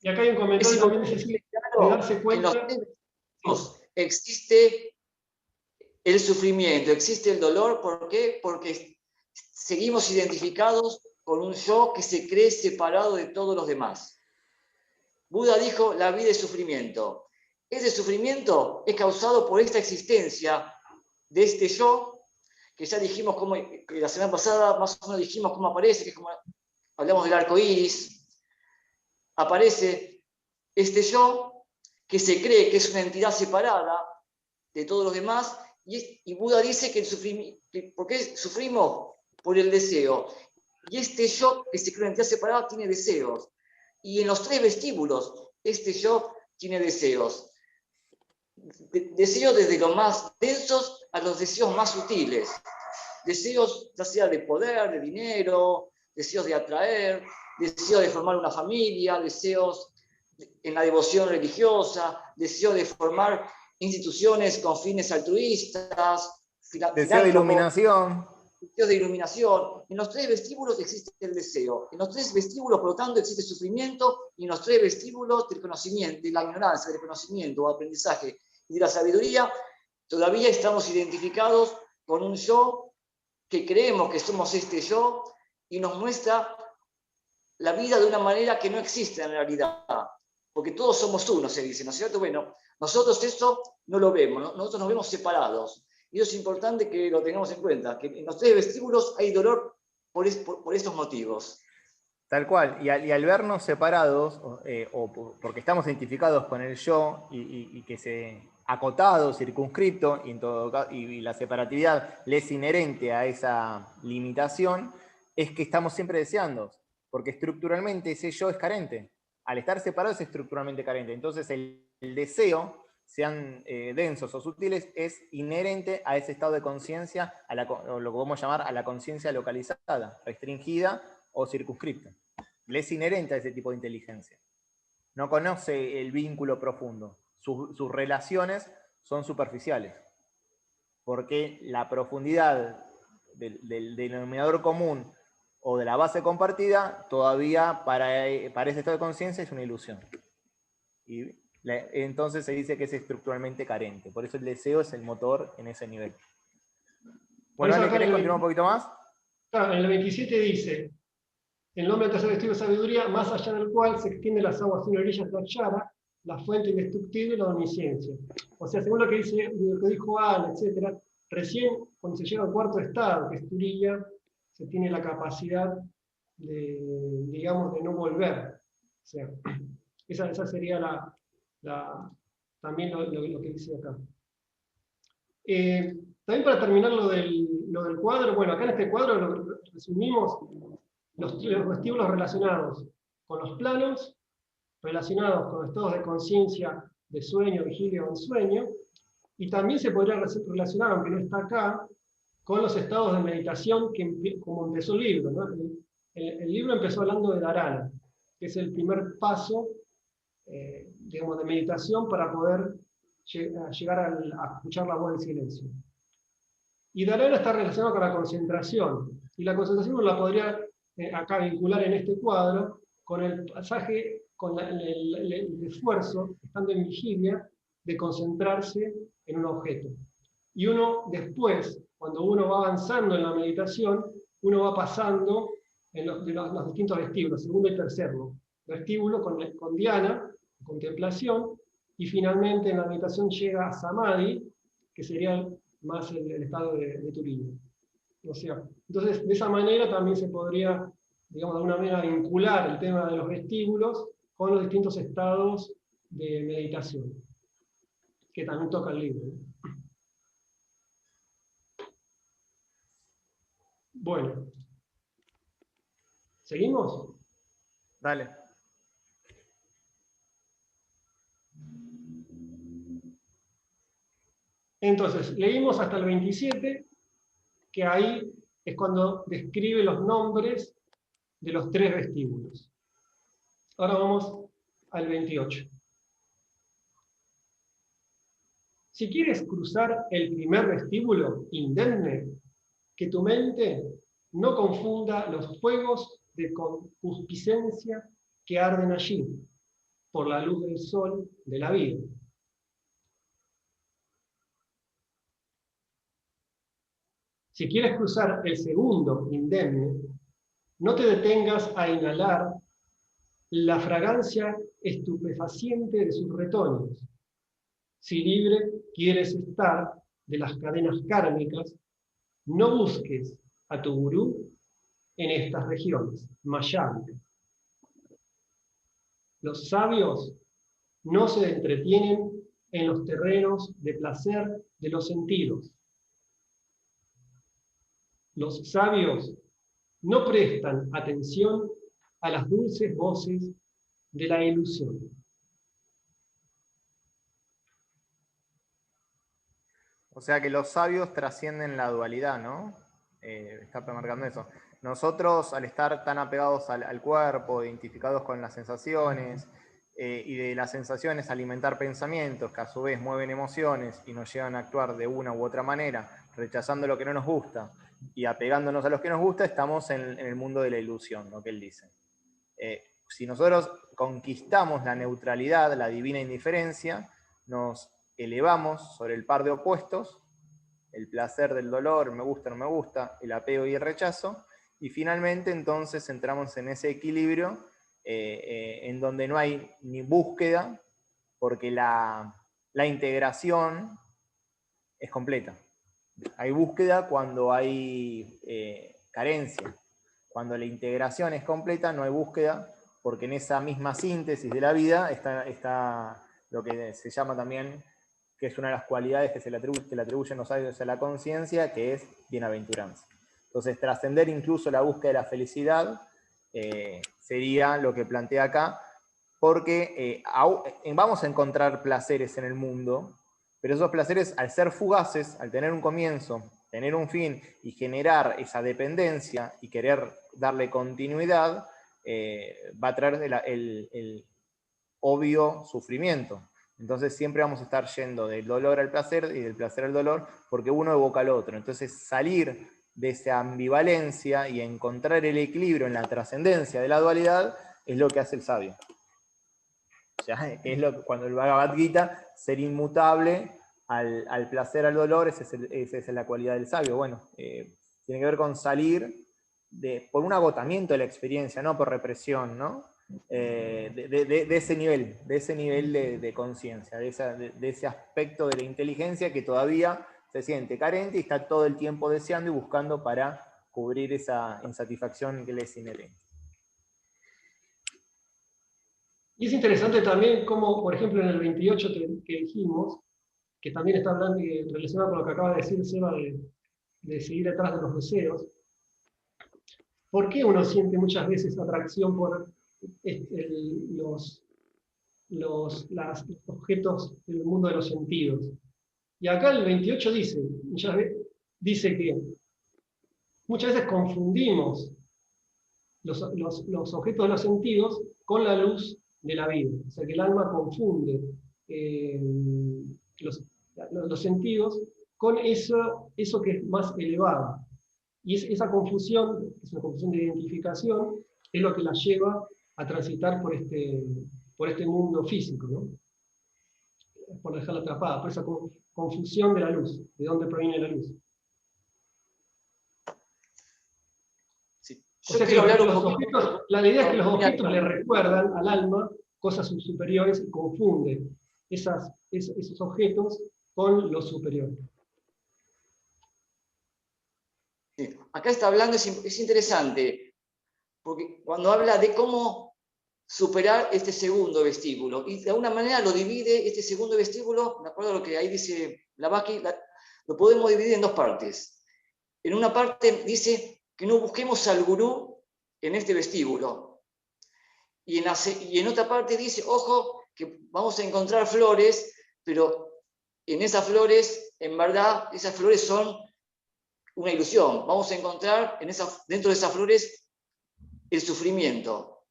Y acá hay un comentario también de Cecilia, de darse cuenta. En los existe el sufrimiento, existe el dolor. ¿Por qué? Porque seguimos identificados con un yo que se cree separado de todos los demás. Buda dijo, la vida es sufrimiento. Ese sufrimiento es causado por esta existencia de este yo, que ya dijimos cómo, que la semana pasada más o menos dijimos cómo aparece, que es como hablamos del arco iris. Aparece este yo que se cree que es una entidad separada de todos los demás, y Buda dice que ¿por qué sufrimos? Por el deseo. Y este yo que se cree una entidad separada tiene deseos. Y en los tres vestíbulos, este yo tiene deseos. Deseos desde los más densos a los deseos más sutiles. Deseos ya sea de poder, de dinero, deseos de atraer, deseos de formar una familia, deseos en la devoción religiosa, deseos de formar instituciones con fines altruistas, deseo de iluminación. Deseos de iluminación. En los tres vestíbulos existe el deseo. En los tres vestíbulos, por lo tanto, existe el sufrimiento, y en los tres vestíbulos del conocimiento, de la ignorancia, del conocimiento o aprendizaje y de la sabiduría, todavía estamos identificados con un yo que creemos que somos este yo, y nos muestra la vida de una manera que no existe en realidad, porque todos somos uno, se dice, ¿no es cierto? Bueno, nosotros esto no lo vemos, ¿no? Nosotros nos vemos separados, y eso es importante que lo tengamos en cuenta, que en los tres vestíbulos hay dolor por estos motivos. Tal cual, y al vernos separados, porque estamos identificados con el yo, y que se acotado, circunscripto, y la separatividad le es inherente a esa limitación, es que estamos siempre deseando, porque estructuralmente ese yo es carente. Al estar separado es estructuralmente carente. Entonces el deseo, sean densos o sutiles, es inherente a ese estado de conciencia, o lo que podemos llamar a la conciencia localizada, restringida o circunscripta. Le es inherente a ese tipo de inteligencia. No conoce el vínculo profundo. Sus relaciones son superficiales. porque la profundidad del denominador común o de la base compartida todavía para ese estado de conciencia es una ilusión. Y entonces se dice que es estructuralmente carente. Por eso el deseo es el motor en ese nivel. Bueno, Ale, ¿querés continuar un poquito más? Claro, en el 27 dice, el nombre del tercer vestido de sabiduría, más allá del cual se extienden las aguas sin orillas de Achara, la fuente indestructible y la omnisciencia. O sea, según lo que dijo Ana, etc., recién cuando se llega al cuarto estado, que es Turiya, se tiene la capacidad de, digamos, de no volver. O sea, esa sería también lo que dice acá. También para terminar lo del cuadro, bueno, acá en este cuadro lo resumimos los vestíbulos relacionados con los planos, relacionados con estados de conciencia de sueño, vigilia o ensueño, y también se podría relacionar, aunque no está acá, con los estados de meditación, como empezó el libro, ¿no? El libro empezó hablando de dharana, que es el primer paso, digamos, de meditación para poder llegar a escuchar la voz del silencio. Y dharana está relacionado con la concentración, y la concentración uno la podría acá vincular en este cuadro con el pasaje, con el esfuerzo, estando en vigilia, de concentrarse en un objeto. Y uno después, cuando uno va avanzando en la meditación, uno va pasando en los distintos vestíbulos, segundo y tercero. Vestíbulo con dhyana, contemplación, y finalmente en la meditación llega a samadhi, que sería más el estado de Turiya. O sea, entonces de esa manera también se podría, digamos, de alguna manera vincular el tema de los vestíbulos con los distintos estados de meditación, que también toca el libro, ¿no? Bueno, ¿seguimos? Dale. Entonces, leímos hasta el 27, que ahí es cuando describe los nombres de los 3 vestíbulos. Ahora vamos al 28. Si quieres cruzar el primer vestíbulo indemne, que tu mente no confunda los fuegos de concupiscencia que arden allí, por la luz del sol de la vida. Si quieres cruzar el segundo indemne, no te detengas a inhalar la fragancia estupefaciente de sus retoños. Si libre quieres estar de las cadenas kármicas, no busques a tu gurú en estas regiones, Mayavya. Los sabios no se entretienen en los terrenos de placer de los sentidos. Los sabios no prestan atención a las dulces voces de la ilusión. O sea que los sabios trascienden la dualidad, ¿no? Está marcando eso. Nosotros, al estar tan apegados al cuerpo, identificados con las sensaciones, y de las sensaciones alimentar pensamientos que a su vez mueven emociones y nos llevan a actuar de una u otra manera, rechazando lo que no nos gusta y apegándonos a lo que nos gusta, estamos en el mundo de la ilusión, lo que él dice. Si nosotros conquistamos la neutralidad, la divina indiferencia, nos elevamos sobre el par de opuestos, el placer del dolor, me gusta, no me gusta, el apego y el rechazo, y finalmente entonces entramos en ese equilibrio en donde no hay ni búsqueda, porque la integración es completa. Hay búsqueda cuando hay carencia. Cuando la integración es completa, no hay búsqueda, porque en esa misma síntesis de la vida está lo que se llama también, que es una de las cualidades que le atribuyen los sabios a la conciencia, que es bienaventuranza. Entonces, trascender incluso la búsqueda de la felicidad sería lo que plantea acá, porque vamos a encontrar placeres en el mundo, pero esos placeres, al ser fugaces, al tener un comienzo, tener un fin y generar esa dependencia y querer darle continuidad, va a traer el obvio sufrimiento. Entonces siempre vamos a estar yendo del dolor al placer y del placer al dolor, porque uno evoca al otro. Entonces salir de esa ambivalencia y encontrar el equilibrio en la trascendencia de la dualidad es lo que hace el sabio. O sea, es cuando el Bhagavad Gita, ser inmutable al placer, al dolor, esa es la cualidad del sabio. Bueno, tiene que ver con salir por un agotamiento de la experiencia, no por represión, ¿no? De ese nivel de conciencia, de ese aspecto de la inteligencia que todavía se siente carente y está todo el tiempo deseando y buscando para cubrir esa insatisfacción que le es inherente. Y es interesante también cómo, por ejemplo, en el 28 que dijimos, que también está hablando relacionado con lo que acaba de decir Seba de seguir detrás de los deseos. ¿Por qué uno siente muchas veces atracción por los objetos del mundo de los sentidos? Y acá el 28 dice que muchas veces confundimos los objetos de los sentidos con la luz de la vida. O sea que el alma confunde los sentidos con eso que es más elevado. Y esa confusión, que es una confusión de identificación, es lo que la lleva a transitar por este mundo físico, ¿no? Por dejarla atrapada, por esa confusión de la luz, de dónde proviene la luz. Sí. O sea que la idea es que los objetos le recuerdan al alma cosas superiores y confunden esos objetos con lo superior. Sí. Acá está hablando, es interesante, porque cuando habla de cómo superar este segundo vestíbulo, y de alguna manera lo divide, este segundo vestíbulo, de acuerdo a lo que ahí dice Blavatsky, lo podemos dividir en dos partes. En una parte dice que no busquemos al gurú en este vestíbulo, y en otra parte dice, ojo, que vamos a encontrar flores, pero en esas flores, en verdad, esas flores son una ilusión. Vamos a encontrar dentro de esas flores el sufrimiento.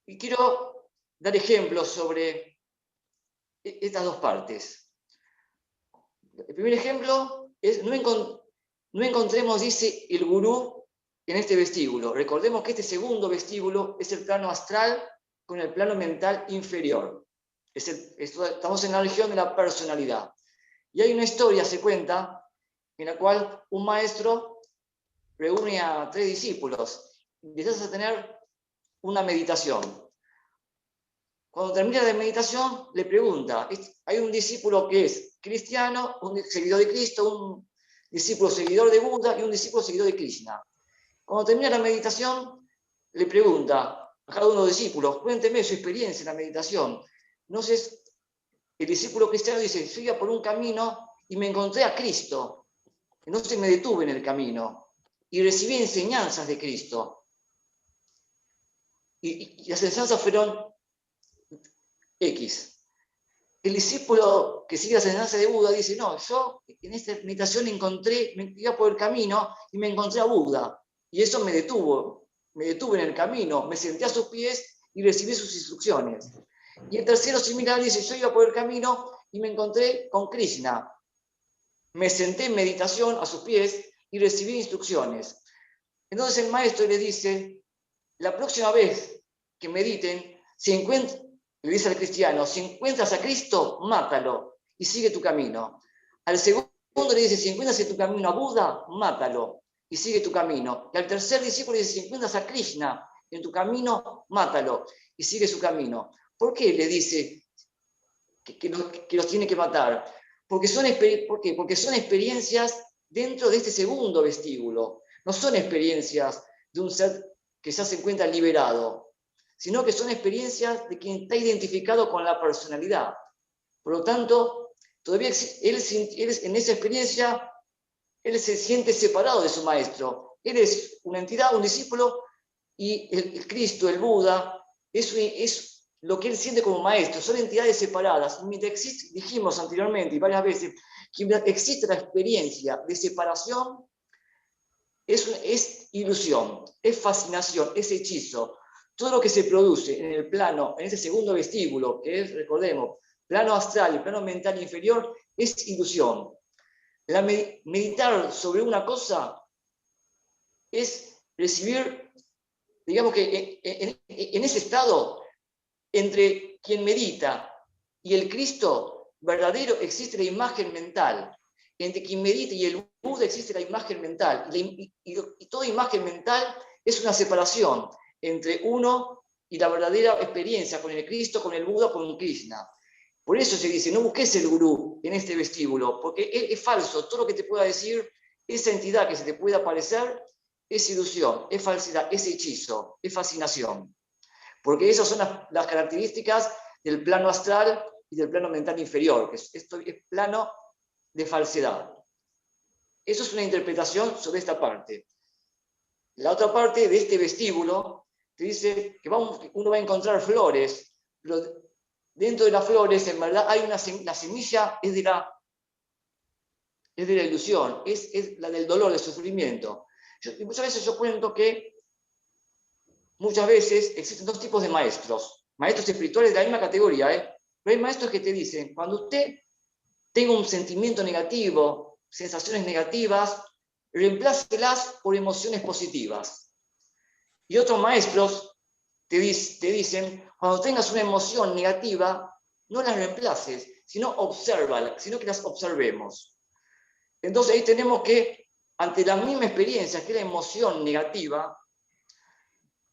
Y quiero dar ejemplos sobre estas dos partes. El primer ejemplo es, no encontremos, dice el gurú, en este vestíbulo. Recordemos que este segundo vestíbulo es el plano astral con el plano mental inferior. Estamos en la región de la personalidad. Y hay una historia, se cuenta, en la cual un maestro reúne a 3 discípulos y empiezas a tener una meditación. Cuando termina la meditación, le pregunta, hay un discípulo que es cristiano, un seguidor de Cristo, un discípulo seguidor de Buda y un discípulo seguidor de Krishna. Cuando termina la meditación, le pregunta a cada uno de los discípulos, cuénteme su experiencia en la meditación. Entonces, el discípulo cristiano dice, yo iba por un camino y me encontré a Cristo. Entonces me detuve en el camino y recibí enseñanzas de Cristo. Y las enseñanzas fueron X. El discípulo que sigue las enseñanzas de Buda dice, no, yo en esta meditación me iba por el camino y me encontré a Buda. Y eso me detuve en el camino, me senté a sus pies y recibí sus instrucciones. Y el tercero similar dice, yo iba por el camino y me encontré con Krishna. Me senté en meditación a sus pies y recibí instrucciones. Entonces el maestro le dice, la próxima vez que mediten, le dice al cristiano, si encuentras a Cristo, mátalo y sigue tu camino. Al segundo le dice, si encuentras en tu camino a Buda, mátalo y sigue tu camino. Y al tercer discípulo le dice, si encuentras a Krishna en tu camino, mátalo y sigue su camino. ¿Por qué le dice que los tiene que matar? ¿Por qué? Porque son experiencias dentro de este segundo vestíbulo. No son experiencias de un ser que ya se encuentra liberado, sino que son experiencias de quien está identificado con la personalidad. Por lo tanto, todavía él en esa experiencia, él se siente separado de su maestro. Él es una entidad, un discípulo, y el Cristo, el Buda, es lo que él siente como maestro. Son entidades separadas. Mientras dijimos anteriormente y varias veces, que existe la experiencia de separación, es ilusión, es fascinación, es hechizo. Todo lo que se produce en el plano, en ese segundo vestíbulo, que es, recordemos, plano astral y plano mental inferior es ilusión. Meditar sobre una cosa es recibir, digamos que en ese estado, entre quien medita y el Cristo verdadero existe la imagen mental. Entre quien medita y el Buda existe la imagen mental. Y toda imagen mental es una separación entre uno y la verdadera experiencia con el Cristo, con el Buda, con Krishna. Por eso se dice, no busques el gurú en este vestíbulo, porque es falso. Todo lo que te pueda decir, esa entidad que se te pueda aparecer, es ilusión, es falsidad, es hechizo, es fascinación. Porque esas son las características del plano astral y del plano mental inferior, que esto es plano de falsedad. Eso es una interpretación sobre esta parte. La otra parte de este vestíbulo te dice que uno va a encontrar flores, pero dentro de las flores en verdad hay la semilla es de la ilusión, es la del dolor, del sufrimiento. Y muchas veces yo cuento que muchas veces existen dos tipos de maestros espirituales de la misma categoría, pero hay maestros que te dicen, cuando usted tenga un sentimiento negativo, sensaciones negativas, reemplácelas por emociones positivas. Y otros maestros te dicen, cuando tengas una emoción negativa, no las reemplaces, sino obsérvalas, sino que las observemos. Entonces ahí tenemos que, ante la misma experiencia que es la emoción negativa,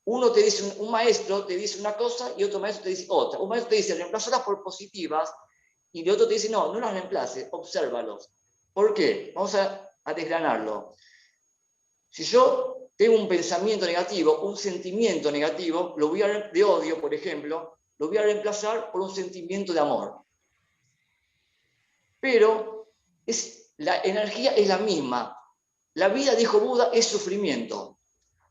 un maestro te dice una cosa y otro maestro te dice otra. Un maestro te dice, reemplázalas por positivas, y el otro te dice, no las reemplaces, obsérvalos. ¿Por qué? Vamos a desgranarlo. Si yo tengo un pensamiento negativo, un sentimiento negativo, de odio, por ejemplo, lo voy a reemplazar por un sentimiento de amor. Pero la energía es la misma. La vida, dijo Buda, es sufrimiento.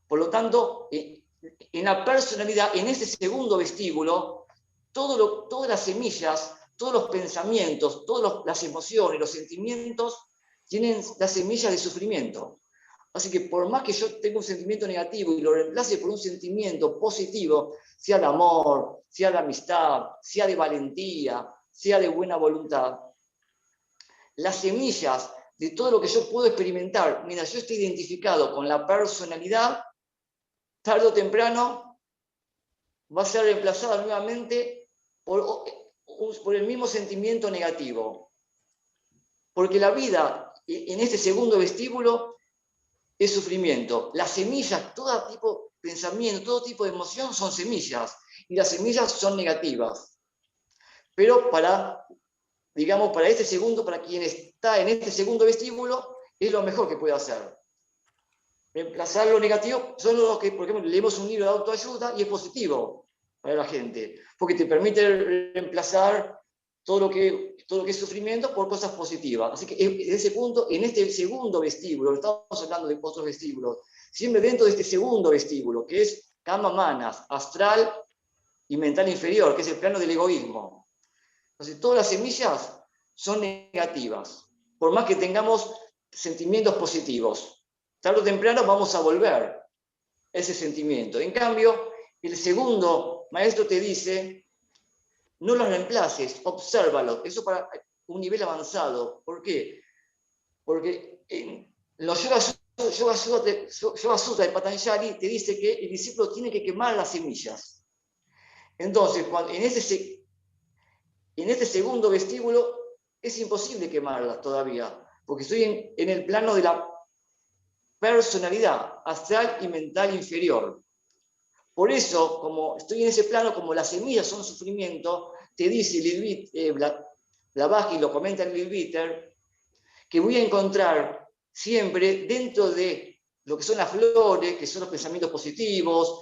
Por lo tanto, en la personalidad, en ese segundo vestíbulo, todas las semillas, todos los pensamientos, todas las emociones, los sentimientos, tienen las semillas de sufrimiento. Así que por más que yo tenga un sentimiento negativo y lo reemplace por un sentimiento positivo, sea de amor, sea de amistad, sea de valentía, sea de buena voluntad, las semillas de todo lo que yo puedo experimentar mientras yo esté identificado con la personalidad, tarde o temprano va a ser reemplazada nuevamente por el mismo sentimiento negativo. Porque la vida en este segundo vestíbulo es sufrimiento. Las semillas, todo tipo de pensamiento, todo tipo de emoción son semillas. Y las semillas son negativas. Pero para quien está en este segundo vestíbulo, es lo mejor que puede hacer. Reemplazar lo negativo, son los que, por ejemplo, leemos un libro de autoayuda y es positivo para la gente, porque te permite reemplazar todo lo que es sufrimiento por cosas positivas. Así que en ese punto, en este segundo vestíbulo, estamos hablando de otros vestíbulos, siempre dentro de este segundo vestíbulo, que es Kama Manas, astral y mental inferior, que es el plano del egoísmo. Entonces, todas las semillas son negativas, por más que tengamos sentimientos positivos. Tarde o temprano vamos a volver ese sentimiento. En cambio, el segundo maestro te dice, no los reemplaces, obsérvalos. Eso para un nivel avanzado. ¿Por qué? Porque en los Yoga Sutra de Patanjali te dice que el discípulo tiene que quemar las semillas. Entonces, en este segundo vestíbulo es imposible quemarlas todavía, porque estoy en el plano de la personalidad astral y mental inferior. Por eso, como estoy en ese plano, como las semillas son sufrimiento, te dice Blavatsky, lo comenta en Leadbeater, que voy a encontrar siempre dentro de lo que son las flores, que son los pensamientos positivos,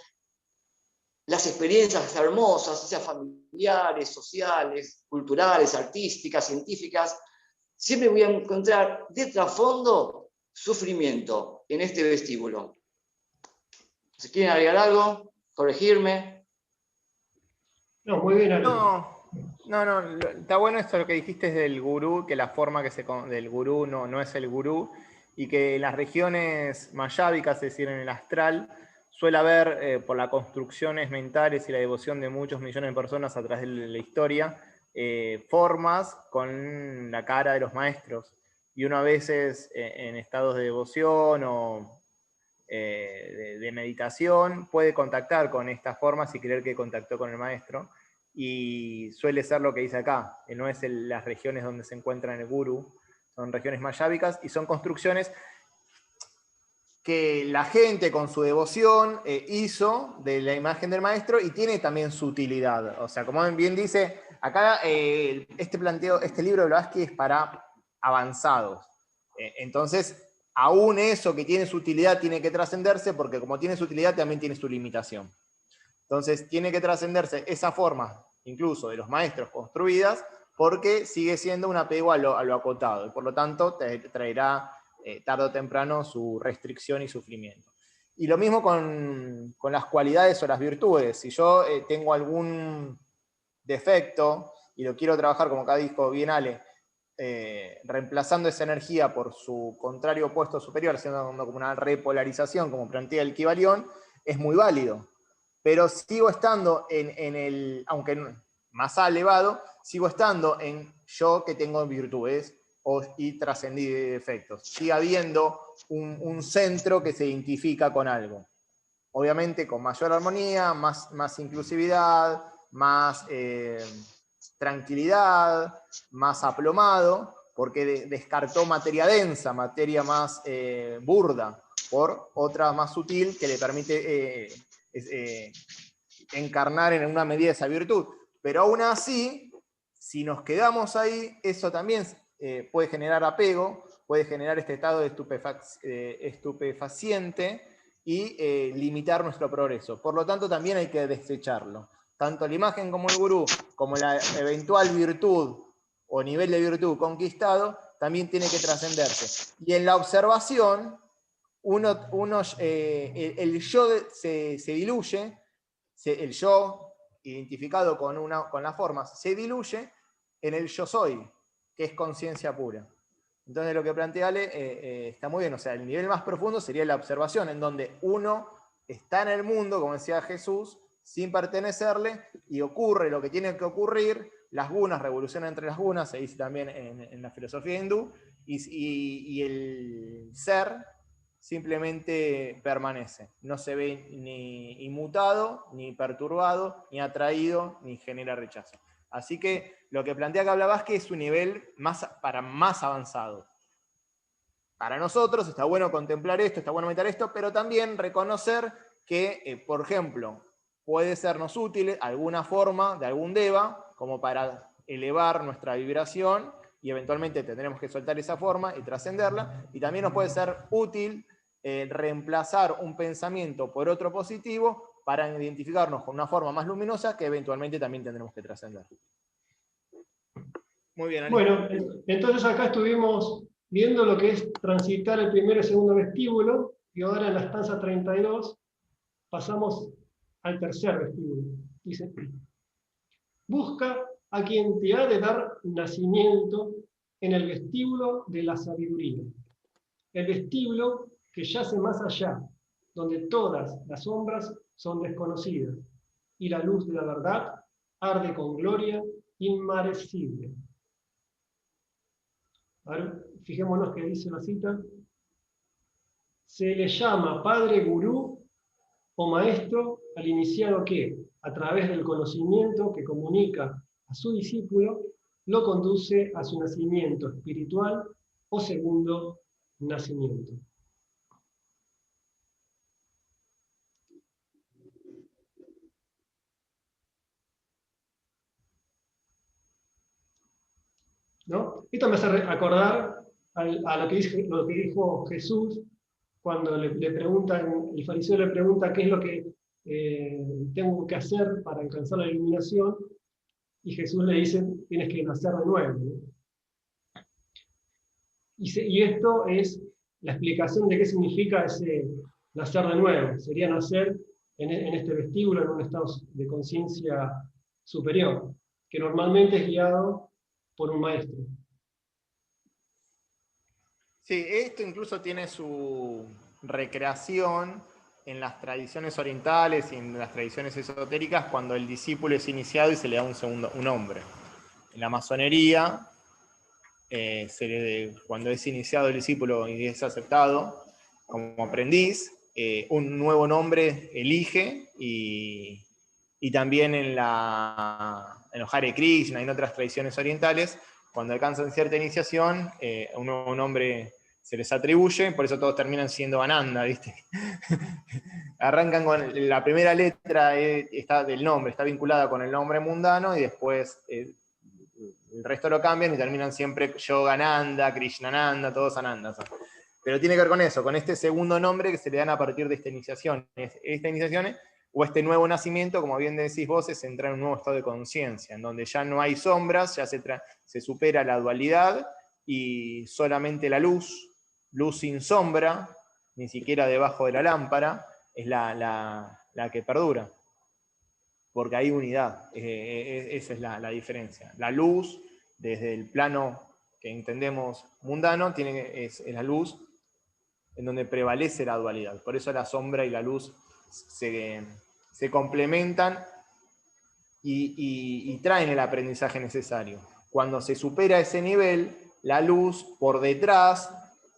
las experiencias hermosas, sean familiares, sociales, culturales, artísticas, científicas, siempre voy a encontrar de trasfondo sufrimiento en este vestíbulo. Si quieren agregar algo, corregirme. No, muy bien, Ale. No, está bueno esto lo que dijiste del gurú, que la forma del gurú no es el gurú, y que en las regiones mayávicas, es decir, en el astral, suele haber, por las construcciones mentales y la devoción de muchos millones de personas a través de la historia, formas con la cara de los maestros. Y uno a veces en estados de devoción o de meditación puede contactar con estas formas y creer que contactó con el maestro. Y suele ser lo que dice acá, que no es las regiones donde se encuentra el gurú, son regiones mayávicas y son construcciones que la gente con su devoción hizo de la imagen del maestro y tiene también su utilidad. O sea, como bien dice, acá este libro de Blavatsky es para avanzados. Entonces, aún eso que tiene su utilidad tiene que trascenderse, porque como tiene su utilidad también tiene su limitación. Entonces, tiene que trascenderse esa forma, incluso de los maestros construidas, porque sigue siendo un apego a lo acotado, y por lo tanto traerá tarde o temprano su restricción y sufrimiento. Y lo mismo con las cualidades o las virtudes. Si yo tengo algún defecto y lo quiero trabajar, como acá dijo bien Ale, reemplazando esa energía por su contrario opuesto superior, haciendo como una repolarización, como plantea el Kybalión, es muy válido. Pero sigo estando en el, aunque más elevado, sigo estando en yo que tengo virtudes y trascendí defectos. Sigue habiendo un centro que se identifica con algo. Obviamente con mayor armonía, más inclusividad, más tranquilidad, más aplomado, porque descartó materia densa, materia más burda, por otra más sutil que le permite encarnar en una medida esa virtud. Pero aún así, si nos quedamos ahí, eso también puede generar apego, puede generar este estado de estupefaciente y limitar nuestro progreso. Por lo tanto, también hay que desecharlo. Tanto la imagen como el gurú, como la eventual virtud o nivel de virtud conquistado, también tiene que trascenderse. Y en la observación, el yo se diluye, el yo identificado con las formas se diluye en el yo soy, que es conciencia pura. Entonces lo que plantea Ale está muy bien, o sea, el nivel más profundo sería la observación, en donde uno está en el mundo, como decía Jesús, sin pertenecerle, y ocurre lo que tiene que ocurrir, las gunas, revolución entre las gunas, se dice también en la filosofía hindú, y el ser simplemente permanece, no se ve ni inmutado, ni perturbado, ni atraído, ni genera rechazo. Así que lo que plantea acá Blavatsky es un nivel para más avanzado. Para nosotros está bueno contemplar esto, está bueno meditar esto, pero también reconocer que, por ejemplo, puede sernos útil alguna forma de algún deva, como para elevar nuestra vibración, y eventualmente tendremos que soltar esa forma y trascenderla, y también nos puede ser útil reemplazar un pensamiento por otro positivo para identificarnos con una forma más luminosa que eventualmente también tendremos que trascender. Muy bien, Ale. Bueno, entonces acá estuvimos viendo lo que es transitar el primer y segundo vestíbulo, y ahora en la stanza 32 pasamos al tercer vestíbulo. Dice, busca a quien te ha de dar nacimiento en el vestíbulo de la sabiduría, el vestíbulo que yace más allá, donde todas las sombras son desconocidas, y la luz de la verdad arde con gloria inmarecible. Ahora, fijémonos que dice la cita. Se le llama padre gurú o maestro al iniciado que, a través del conocimiento que comunica a su discípulo, lo conduce a su nacimiento espiritual o segundo nacimiento. ¿No? Esto me hace acordar a lo que dijo Jesús cuando le preguntan, el fariseo le pregunta qué es lo que tengo que hacer para alcanzar la iluminación, y Jesús le dice, tienes que nacer de nuevo, ¿no? Y esto es la explicación de qué significa ese nacer de nuevo. Sería nacer en este vestíbulo, en un estado de conciencia superior, que normalmente es guiado por un maestro. Sí, esto incluso tiene su recreación en las tradiciones orientales y en las tradiciones esotéricas cuando el discípulo es iniciado y se le da un nombre. la masonería, cuando es iniciado el discípulo y es aceptado como aprendiz, un nuevo nombre elige, y también en los Hare Krishna y en otras tradiciones orientales, cuando alcanzan cierta iniciación, un nuevo nombre se les atribuye, por eso todos terminan siendo Ananda, ¿viste? Arrancan con la primera letra del nombre, está vinculada con el nombre mundano, y después el resto lo cambian y terminan siempre Yogananda, Krishnananda, todos Anandas. Pero tiene que ver con eso, con este segundo nombre que se le dan a partir de esta iniciación. Esta iniciación o este nuevo nacimiento, como bien decís vos, es entrar en un nuevo estado de conciencia, en donde ya no hay sombras, ya se supera la dualidad y solamente la luz sin sombra, ni siquiera debajo de la lámpara, es la que perdura. Porque hay unidad, esa es la diferencia. La luz, desde el plano que entendemos mundano, es la luz en donde prevalece la dualidad. Por eso la sombra y la luz se complementan y traen el aprendizaje necesario. Cuando se supera ese nivel, la luz por detrás,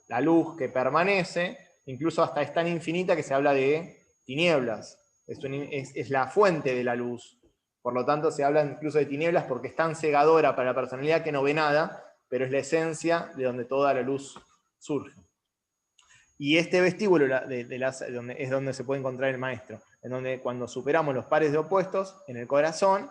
la luz que permanece, incluso hasta es tan infinita que se habla de tinieblas. Es la fuente de la luz. Por lo tanto, se habla incluso de tinieblas porque es tan cegadora para la personalidad que no ve nada, pero es la esencia de donde toda la luz surge. Y este vestíbulo es donde se puede encontrar el maestro, en donde cuando superamos los pares de opuestos en el corazón,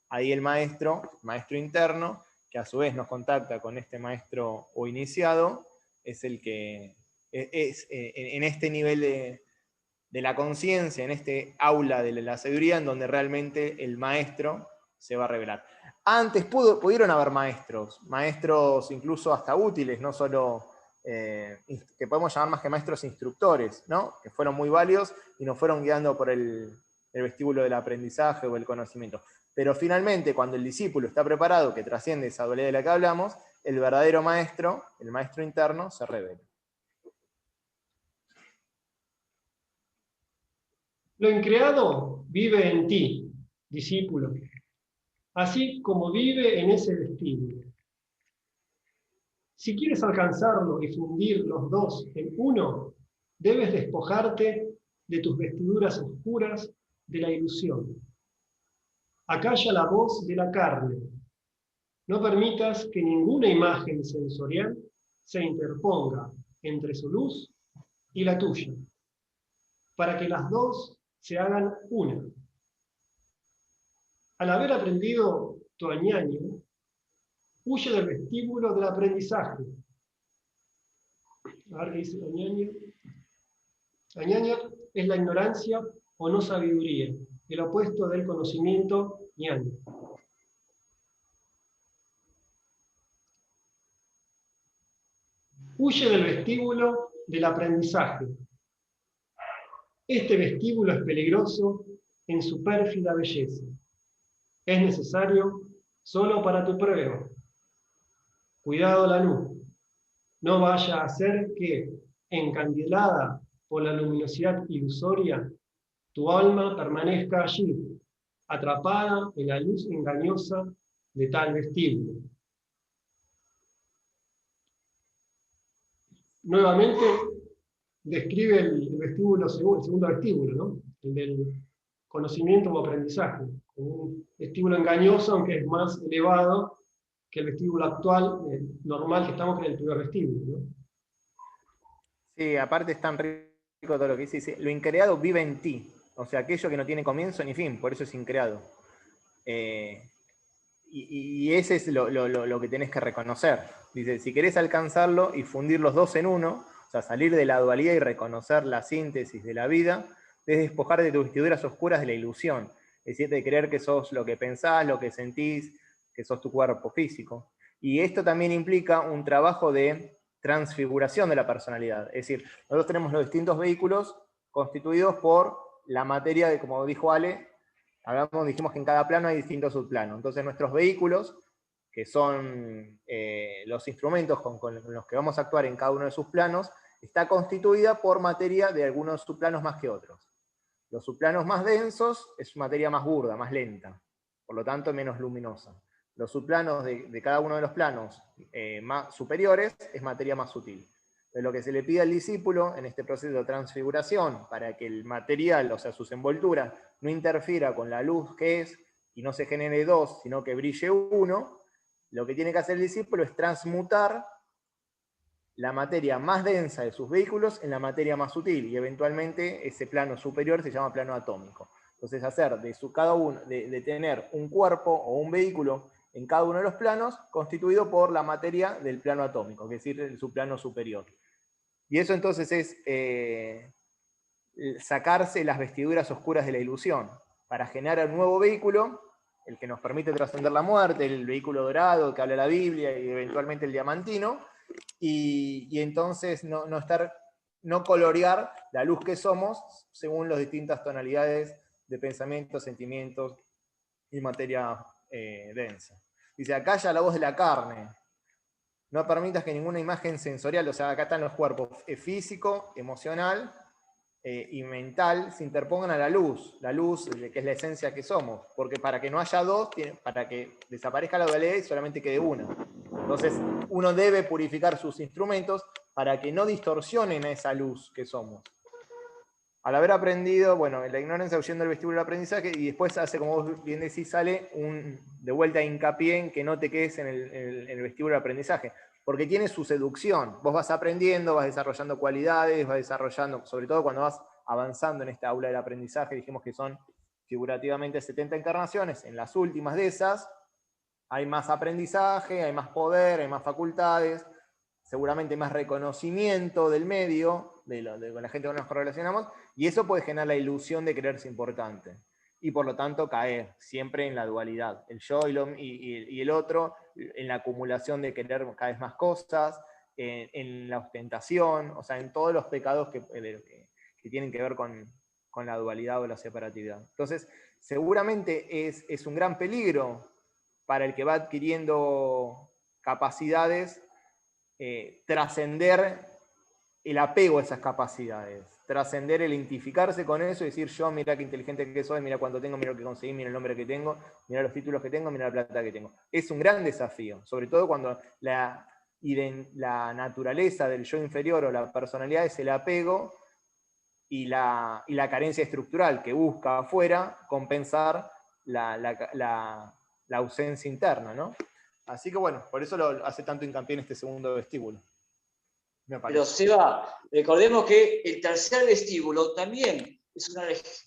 ahí el maestro interno, que a su vez nos contacta con este maestro o iniciado, es el que es en este nivel de la conciencia, en este aula de la sabiduría, en donde realmente el maestro se va a revelar. Antes pudieron haber maestros incluso hasta útiles, no solo que podemos llamar más que maestros instructores, ¿no? Que fueron muy válidos y nos fueron guiando por el vestíbulo del aprendizaje o el conocimiento. Pero finalmente, cuando el discípulo está preparado, que trasciende esa dualidad de la que hablamos, el verdadero maestro, el maestro interno, se revela. Lo increado vive en ti, discípulo, así como vive en ese vestíbulo. Si quieres alcanzarlo y fundir los dos en uno, debes despojarte de tus vestiduras oscuras de la ilusión. Acalla la voz de la carne. No permitas que ninguna imagen sensorial se interponga entre su luz y la tuya, para que las dos se hagan una. Al haber aprendido tu añaño, huye del vestíbulo del aprendizaje. A ver qué dice añaño. Añaño es la ignorancia o no sabiduría, el opuesto del conocimiento ñaño. Huye del vestíbulo del aprendizaje. Este vestíbulo es peligroso en su pérfida belleza. Es necesario solo para tu prueba. Cuidado la luz. No vaya a ser que, encandilada por la luminosidad ilusoria, tu alma permanezca allí, atrapada en la luz engañosa de tal vestíbulo. Nuevamente describe el vestíbulo, el segundo vestíbulo, ¿no? El del conocimiento o aprendizaje, como un vestíbulo engañoso, aunque es más elevado que el vestíbulo actual, normal que estamos, que es el primer vestíbulo, ¿no? Sí, aparte es tan rico todo lo que dice, lo increado vive en ti, o sea, aquello que no tiene comienzo ni fin, por eso es increado. Y ese es lo que tenés que reconocer. Dice, si querés alcanzarlo y fundir los dos en uno, o sea, salir de la dualidad y reconocer la síntesis de la vida, debes despojar de tus vestiduras oscuras de la ilusión, es decir, de creer que sos lo que pensás, lo que sentís, que sos tu cuerpo físico. Y esto también implica un trabajo de transfiguración de la personalidad. Es decir, nosotros tenemos los distintos vehículos constituidos por la materia de, como dijo Ale, dijimos que en cada plano hay distintos subplanos. Entonces nuestros vehículos, que son los instrumentos con los que vamos a actuar en cada uno de sus planos, está constituida por materia de algunos subplanos más que otros. Los subplanos más densos es materia más burda, más lenta, por lo tanto menos luminosa. los subplanos de cada uno de los planos más superiores es materia más sutil. Entonces, lo que se le pide al discípulo en este proceso de transfiguración, para que el material, o sea, sus envolturas, no interfiera con la luz que es, y no se genere dos, sino que brille uno, lo que tiene que hacer el discípulo es transmutar la materia más densa de sus vehículos en la materia más sutil, y eventualmente ese plano superior se llama plano atómico. Entonces, hacer cada uno, de tener un cuerpo o un vehículo en cada uno de los planos, constituido por la materia del plano atómico, es decir, su plano superior. Y eso entonces es sacarse las vestiduras oscuras de la ilusión, para generar un nuevo vehículo, el que nos permite trascender la muerte, el vehículo dorado que habla la Biblia, y eventualmente el diamantino, y entonces no colorear la luz que somos según las distintas tonalidades de pensamientos, sentimientos y materia densa. Dice, acalla la voz de la carne. No permitas que ninguna imagen sensorial, o sea, acá están los cuerpos físico, emocional y mental, se interpongan a la luz, que es la esencia que somos, porque para que no haya dos, para que desaparezca la dualidad y solamente quede una. Entonces, uno debe purificar sus instrumentos para que no distorsionen esa luz que somos. Al haber aprendido, bueno, la ignorancia huyendo del vestíbulo del aprendizaje, y después hace, como vos bien decís, sale de vuelta hincapié en que no te quedes en el vestíbulo del aprendizaje, porque tiene su seducción. Vos vas aprendiendo, vas desarrollando cualidades, vas desarrollando, sobre todo cuando vas avanzando en esta aula del aprendizaje, dijimos que son figurativamente 70 encarnaciones, en las últimas de esas hay más aprendizaje, hay más poder, hay más facultades, seguramente más reconocimiento del medio, con la gente con la que nos relacionamos, y eso puede generar la ilusión de creerse importante. Y por lo tanto caer siempre en la dualidad, el yo y el otro, en la acumulación de querer cada vez más cosas, en la ostentación, o sea, en todos los pecados que tienen que ver con la dualidad o la separatividad. Entonces, seguramente es un gran peligro para el que va adquiriendo capacidades, trascender el apego a esas capacidades, trascender el identificarse con eso y decir, yo mira qué inteligente que soy, mira cuánto tengo, mira lo que conseguí, mira el nombre que tengo, mira los títulos que tengo, mira la plata que tengo. Es un gran desafío, sobre todo cuando la naturaleza del yo inferior o la personalidad es el apego y la carencia estructural que busca afuera compensar la ausencia interna, ¿no? Así que bueno, por eso lo hace tanto hincapié en este segundo vestíbulo. Pero Seba, recordemos que el tercer vestíbulo también es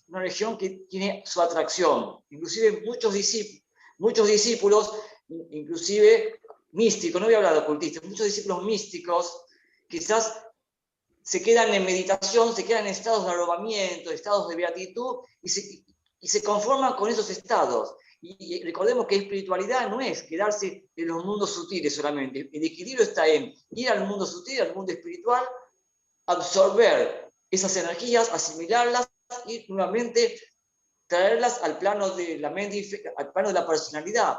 una región que tiene su atracción. Inclusive muchos discípulos, inclusive místicos, no voy a hablar de ocultistas, muchos discípulos místicos quizás se quedan en meditación, se quedan en estados de arrobamiento, estados de beatitud, y se conforman con esos estados. Y recordemos que espiritualidad no es quedarse en los mundos sutiles solamente. El equilibrio está en ir al mundo sutil, al mundo espiritual, absorber esas energías, asimilarlas y nuevamente traerlas al plano de la mente, al plano de la personalidad,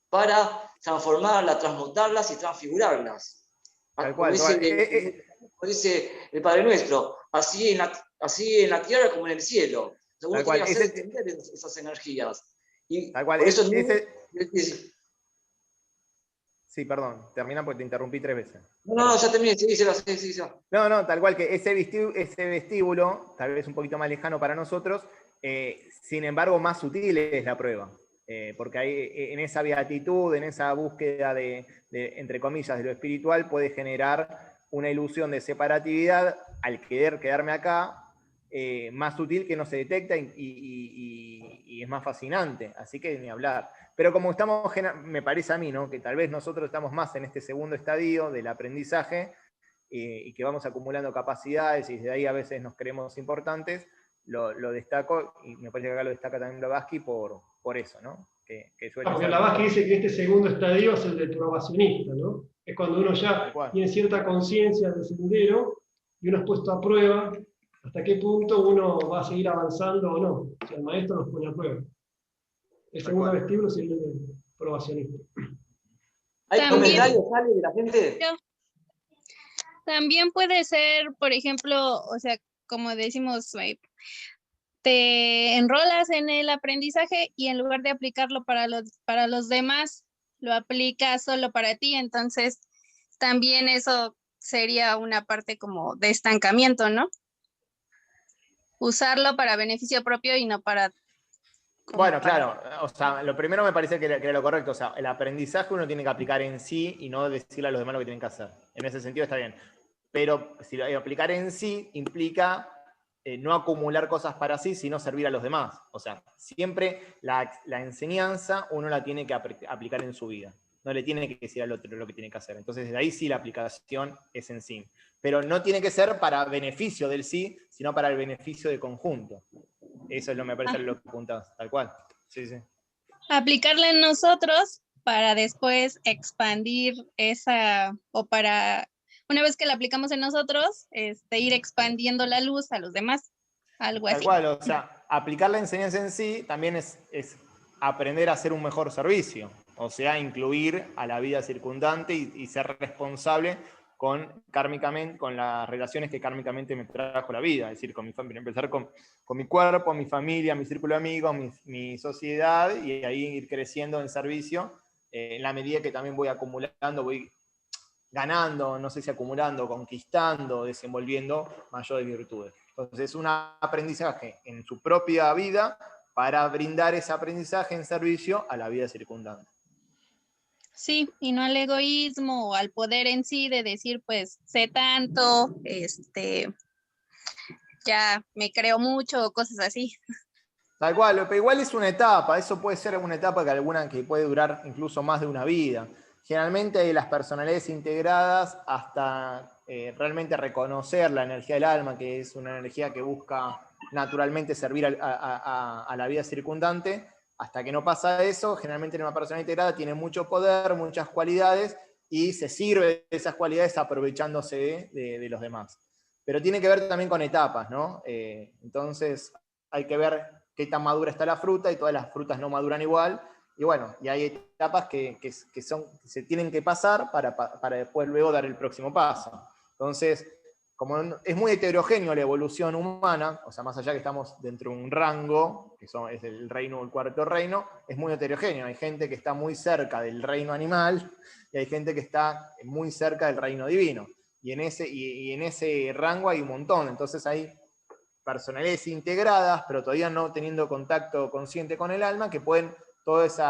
para transformarlas, transmutarlas y transfigurarlas. Tal cual, Como dice el Padre Nuestro, así en la tierra como en el cielo. O sea, uno tiene que hacer entender esas energías. Y tal cual, por eso sí, perdón, termina porque te interrumpí 3 veces. No, ya terminé, sí. No, tal cual que ese vestíbulo, tal vez un poquito más lejano para nosotros, sin embargo más sutil es la prueba. Porque ahí, en esa beatitud, en esa búsqueda de, entre comillas, de lo espiritual, puede generar una ilusión de separatividad al querer quedarme acá, más sutil que no se detecta y es más fascinante, así que ni hablar. Pero como estamos, me parece a mí, ¿no?, que tal vez nosotros estamos más en este segundo estadio del aprendizaje y que vamos acumulando capacidades y desde ahí a veces nos creemos importantes, lo destaco, y me parece que acá lo destaca también Blavatsky por eso, ¿no? Porque Blavatsky dice que este segundo estadio es el del probacionista, ¿no? Es cuando uno ya tiene cierta conciencia del sendero y uno es puesto a prueba hasta qué punto uno va a seguir avanzando o no. O sea, el maestro nos pone a prueba. El segundo vestíbulo es el del probacionista. ¿Hay comentarios, Ale, de la gente? También puede ser, por ejemplo, o sea, como decimos, te enrolas en el aprendizaje y en lugar de aplicarlo para los demás, lo aplicas solo para ti, entonces también eso sería una parte como de estancamiento, ¿no? Usarlo para beneficio propio y no para... Bueno, claro, o sea, lo primero me parece que era lo correcto, o sea, el aprendizaje uno tiene que aplicar en sí y no decirle a los demás lo que tienen que hacer. En ese sentido está bien. Pero si lo aplicar en sí implica no acumular cosas para sí, sino servir a los demás. O sea, siempre la enseñanza uno la tiene que aplicar en su vida. No le tiene que decir al otro lo que tiene que hacer. Entonces, desde ahí sí la aplicación es en sí. Pero no tiene que ser para beneficio del sí, sino para el beneficio de conjunto. Eso es lo que me parece lo que apuntas, tal cual. Sí, sí. Aplicarla en nosotros para después expandir esa, o para, una vez que la aplicamos en nosotros, ir expandiendo la luz a los demás, algo Tal así. cual, o sea, aplicar la enseñanza en sí también es aprender a hacer un mejor servicio, o sea, incluir a la vida circundante y ser responsable kármicamente, con las relaciones que kármicamente me trajo la vida, es decir, con mi familia, empezar con mi cuerpo, mi familia, mi círculo de amigos, mi sociedad, y ahí ir creciendo en servicio, en la medida que también voy acumulando, voy ganando, no sé si acumulando, conquistando, desenvolviendo mayores virtudes. Entonces es un aprendizaje en su propia vida para brindar ese aprendizaje en servicio a la vida circundante. Sí, y no al egoísmo o al poder en sí de decir, pues, sé tanto, ya me creo mucho o cosas así. Tal cual, pero igual es una etapa, eso puede ser una etapa que puede durar incluso más de una vida. Generalmente las personalidades integradas, hasta realmente reconocer la energía del alma, que es una energía que busca naturalmente servir a la vida circundante, hasta que no pasa eso, generalmente una persona integrada tiene mucho poder, muchas cualidades, y se sirve de esas cualidades aprovechándose de los demás. Pero tiene que ver también con etapas, ¿no? Entonces hay que ver qué tan madura está la fruta, y todas las frutas no maduran igual, y bueno, y hay etapas que se tienen que pasar para después luego dar el próximo paso. Entonces, como es muy heterogéneo la evolución humana, o sea, más allá que estamos dentro de un rango, que es el reino, el cuarto reino, es muy heterogéneo. Hay gente que está muy cerca del reino animal, y hay gente que está muy cerca del reino divino. Y en ese rango hay un montón. Entonces hay personalidades integradas, pero todavía no teniendo contacto consciente con el alma, que pueden todo ese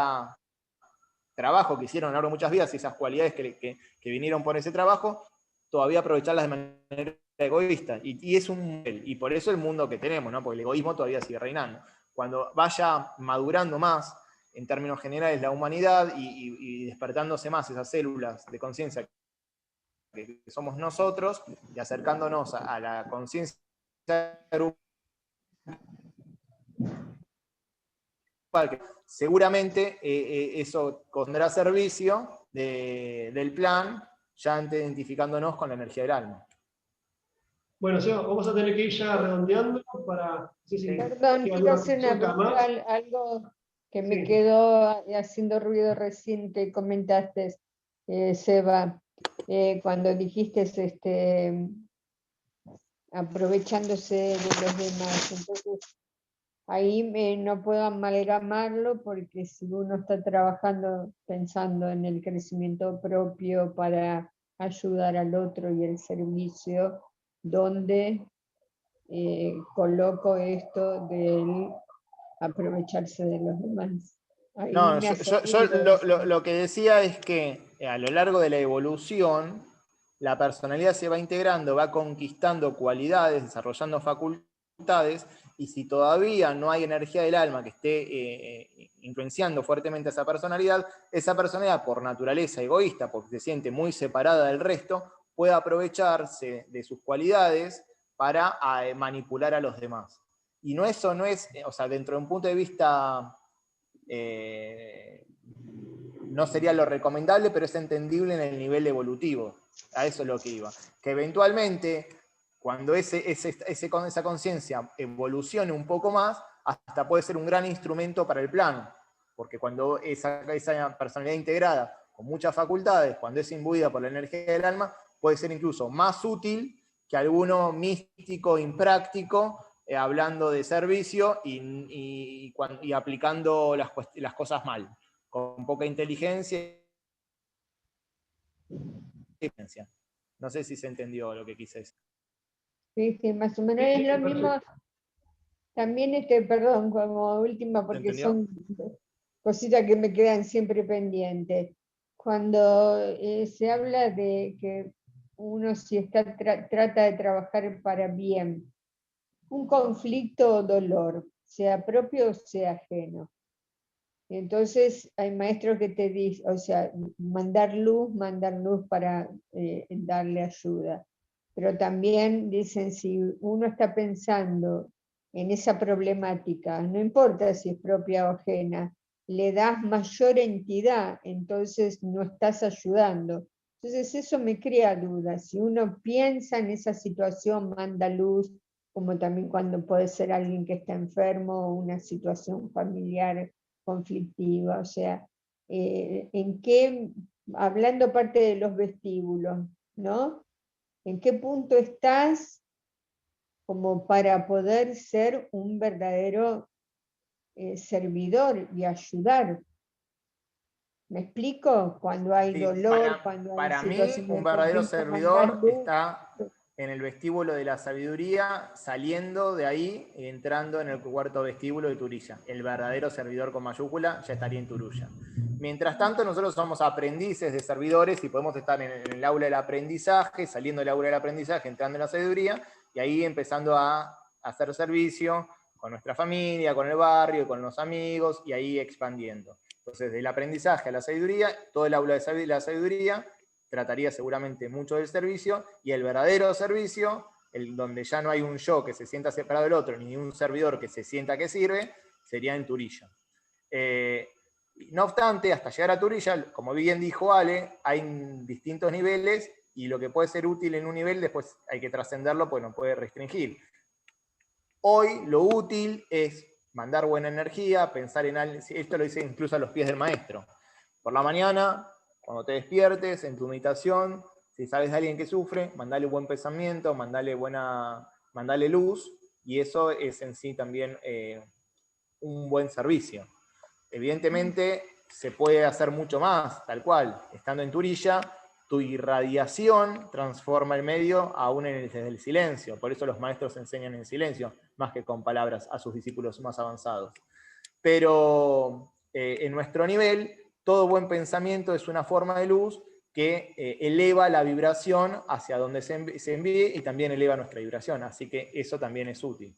trabajo que hicieron a lo largo de muchas vidas y esas cualidades que vinieron por ese trabajo, todavía aprovecharlas de manera egoísta. Y por eso el mundo que tenemos, ¿no? Porque el egoísmo todavía sigue reinando. Cuando vaya madurando más, en términos generales, la humanidad y despertándose más esas células de conciencia que somos nosotros, y acercándonos a la conciencia grupal, que seguramente eso pondrá servicio del plan, ya identificándonos con la energía del alma. Bueno, Seba, vamos a tener que ir ya redondeando para... Sí, Perdón, quiero hacer una pregunta, algo que me quedó haciendo ruido recién que comentaste, Seba, cuando dijiste aprovechándose de los demás. Entonces, ahí no puedo amalgamarlo, porque si uno está trabajando pensando en el crecimiento propio para ayudar al otro y el servicio, ¿dónde coloco esto del aprovecharse de los demás? Ahí No, me hace yo ruido. lo que decía es que a lo largo de la evolución, la personalidad se va integrando, va conquistando cualidades, desarrollando facultades, y si todavía no hay energía del alma que esté influenciando fuertemente a esa personalidad por naturaleza egoísta, porque se siente muy separada del resto, puede aprovecharse de sus cualidades para manipular a los demás. Y eso no es, o sea, dentro de un punto de vista... no sería lo recomendable, pero es entendible en el nivel evolutivo. A eso es lo que iba. Que eventualmente, cuando esa conciencia evolucione un poco más, hasta puede ser un gran instrumento para el plano. Porque cuando esa personalidad integrada, con muchas facultades, cuando es imbuida por la energía del alma, puede ser incluso más útil que alguno místico, impráctico, hablando de servicio y aplicando las cosas mal, con poca inteligencia No sé si se entendió lo que quise decir. Sí, sí, más o menos es lo mismo. También, perdón, como última, porque ¿Entendió? son cositas que me quedan siempre pendientes. Cuando se habla de que uno si está trata de trabajar para bien, un conflicto o dolor, sea propio o sea ajeno. Entonces hay maestros que te dicen, o sea, mandar luz para darle ayuda. Pero también dicen, si uno está pensando en esa problemática, no importa si es propia o ajena, le das mayor entidad, entonces no estás ayudando. Entonces eso me crea dudas. Si uno piensa en esa situación, manda luz, como también cuando puede ser alguien que está enfermo o una situación familiar conflictiva, o sea, en qué, hablando parte de los vestíbulos, ¿no? ¿En qué punto estás como para poder ser un verdadero servidor y ayudar? ¿Me explico? Cuando hay Sí, dolor, cuando hay para mí, situaciones un de verdadero conflicto, mandar servidor luz. está en el vestíbulo de la sabiduría, saliendo de ahí y entrando en el cuarto vestíbulo de Turilla. El verdadero servidor con mayúscula ya estaría en Turulla. Mientras tanto, nosotros somos aprendices de servidores y podemos estar en el aula del aprendizaje, saliendo del aula del aprendizaje, entrando en la sabiduría, y ahí empezando a hacer servicio con nuestra familia, con el barrio, con los amigos, y ahí expandiendo. Entonces, del aprendizaje a la sabiduría, todo el aula de la sabiduría trataría seguramente mucho del servicio, y el verdadero servicio, donde ya no hay un yo que se sienta separado del otro, ni un servidor que se sienta que sirve, sería en Turilla. No obstante, hasta llegar a Turilla, como bien dijo Ale, hay distintos niveles, y lo que puede ser útil en un nivel, después hay que trascenderlo, pues no puede restringir. Hoy lo útil es mandar buena energía, pensar en algo, esto lo dice incluso a los pies del maestro. Por la mañana, cuando te despiertes, en tu meditación, si sabes de alguien que sufre, mandale buen pensamiento, mandale luz, y eso es en sí también un buen servicio. Evidentemente, se puede hacer mucho más, tal cual. Estando en Turilla, tu irradiación transforma el medio aún desde el silencio. Por eso los maestros enseñan en silencio, más que con palabras a sus discípulos más avanzados. Pero en nuestro nivel, todo buen pensamiento es una forma de luz que eleva la vibración hacia donde se envíe, y también eleva nuestra vibración. Así que eso también es útil.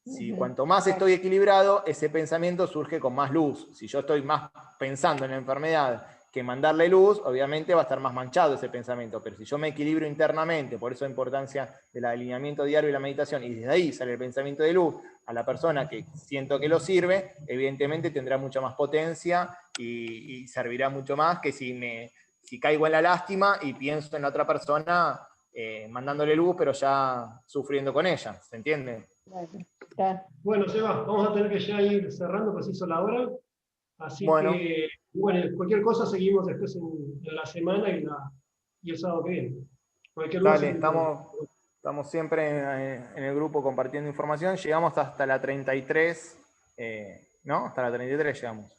Si cuanto más estoy equilibrado, ese pensamiento surge con más luz. Si yo estoy más pensando en la enfermedad que mandarle luz, obviamente va a estar más manchado ese pensamiento. Pero si yo me equilibro internamente, por eso la importancia del alineamiento diario y la meditación, y desde ahí sale el pensamiento de luz a la persona que siento que lo sirve, evidentemente tendrá mucha más potencia y servirá mucho más que si caigo en la lástima y pienso en la otra persona mandándole luz, pero ya sufriendo con ella. ¿Se entiende? Bueno, Seba, vamos a tener que ya ir cerrando, pues hizo la hora. Así Bueno. que, bueno, cualquier cosa seguimos después en la semana y el sábado que viene. Cualquier duda. Dale, estamos siempre en el grupo compartiendo información. Llegamos hasta la 33, ¿no? Hasta la 33 llegamos.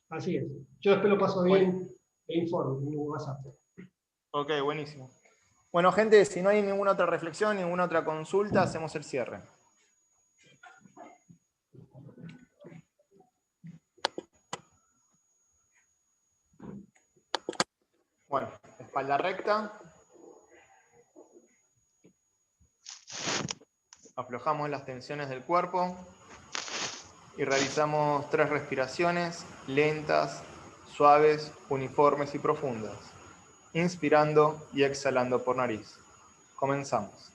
Así es. Yo después lo paso bien e informo en WhatsApp. Ok, buenísimo. Bueno, gente, si no hay ninguna otra reflexión, ninguna otra consulta, hacemos el cierre. Bueno, espalda recta. Aflojamos las tensiones del cuerpo y realizamos 3 respiraciones lentas, suaves, uniformes y profundas, inspirando y exhalando por nariz. Comenzamos.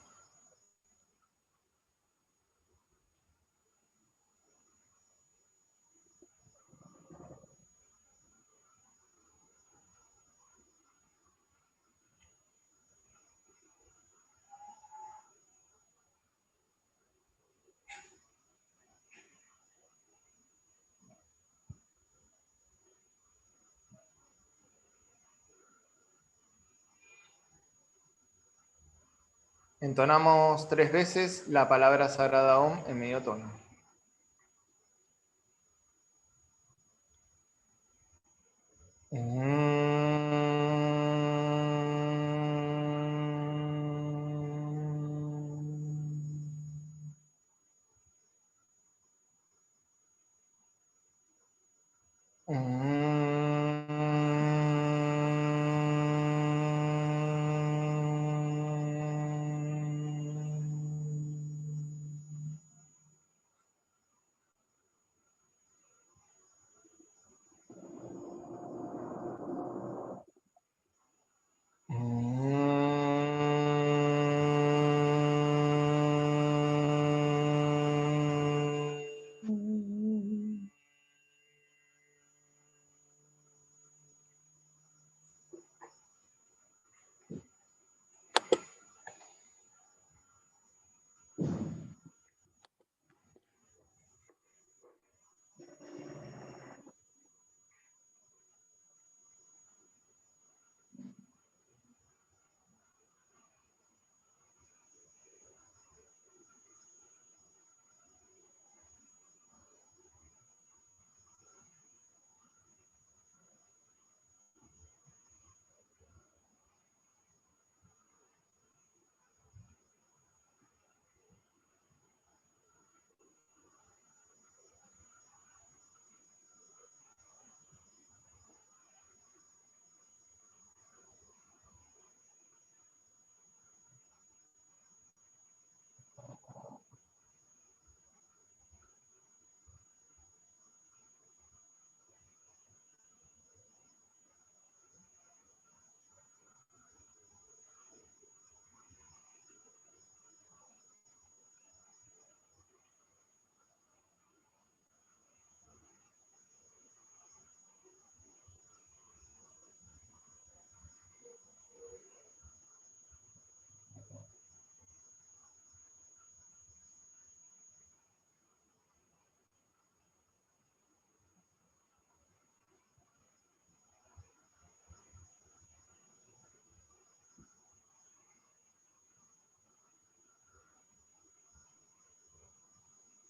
Entonamos 3 veces la palabra sagrada Om en medio tono. Om.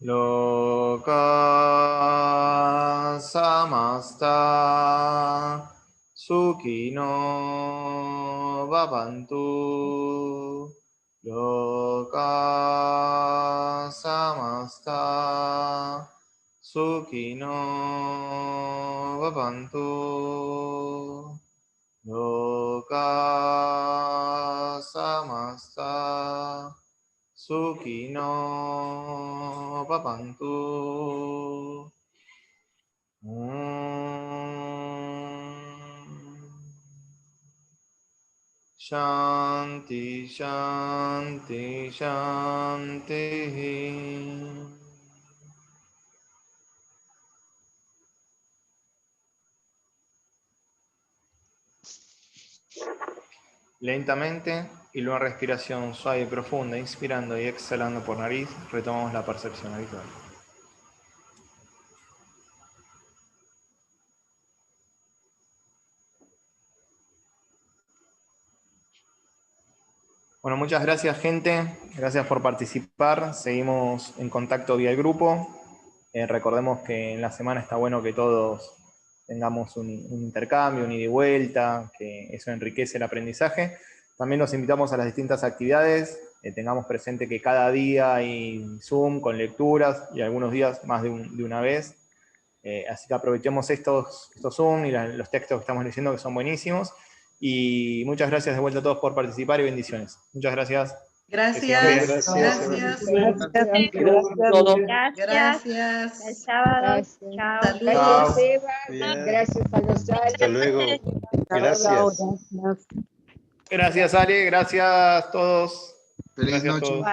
Loka samasta sukino bhavantu. Loka samasta sukino bhavantu. Loka samasta sukino bhavantu. Shanti, shanti, shanti. Lentamente y luego respiración suave y profunda, inspirando y exhalando por nariz, retomamos la percepción habitual. Bueno, muchas gracias, gente. Gracias por participar. Seguimos en contacto vía el grupo. Recordemos que en la semana está bueno que todos tengamos un intercambio, un ida y vuelta, que eso enriquece el aprendizaje. También los invitamos a las distintas actividades. Tengamos presente que cada día hay Zoom con lecturas y algunos días más de una vez. Así que aprovechemos estos Zoom y los textos que estamos leyendo, que son buenísimos. Y muchas gracias de vuelta a todos por participar y bendiciones. Muchas gracias. Gracias. Gracias. Gracias. El sábado. Gracias. Chao. Gracias, Eva. Bien. Gracias a los Hasta luego. Gracias. Gracias, Ale. Gracias a todos. Feliz Gracias a noche. todos.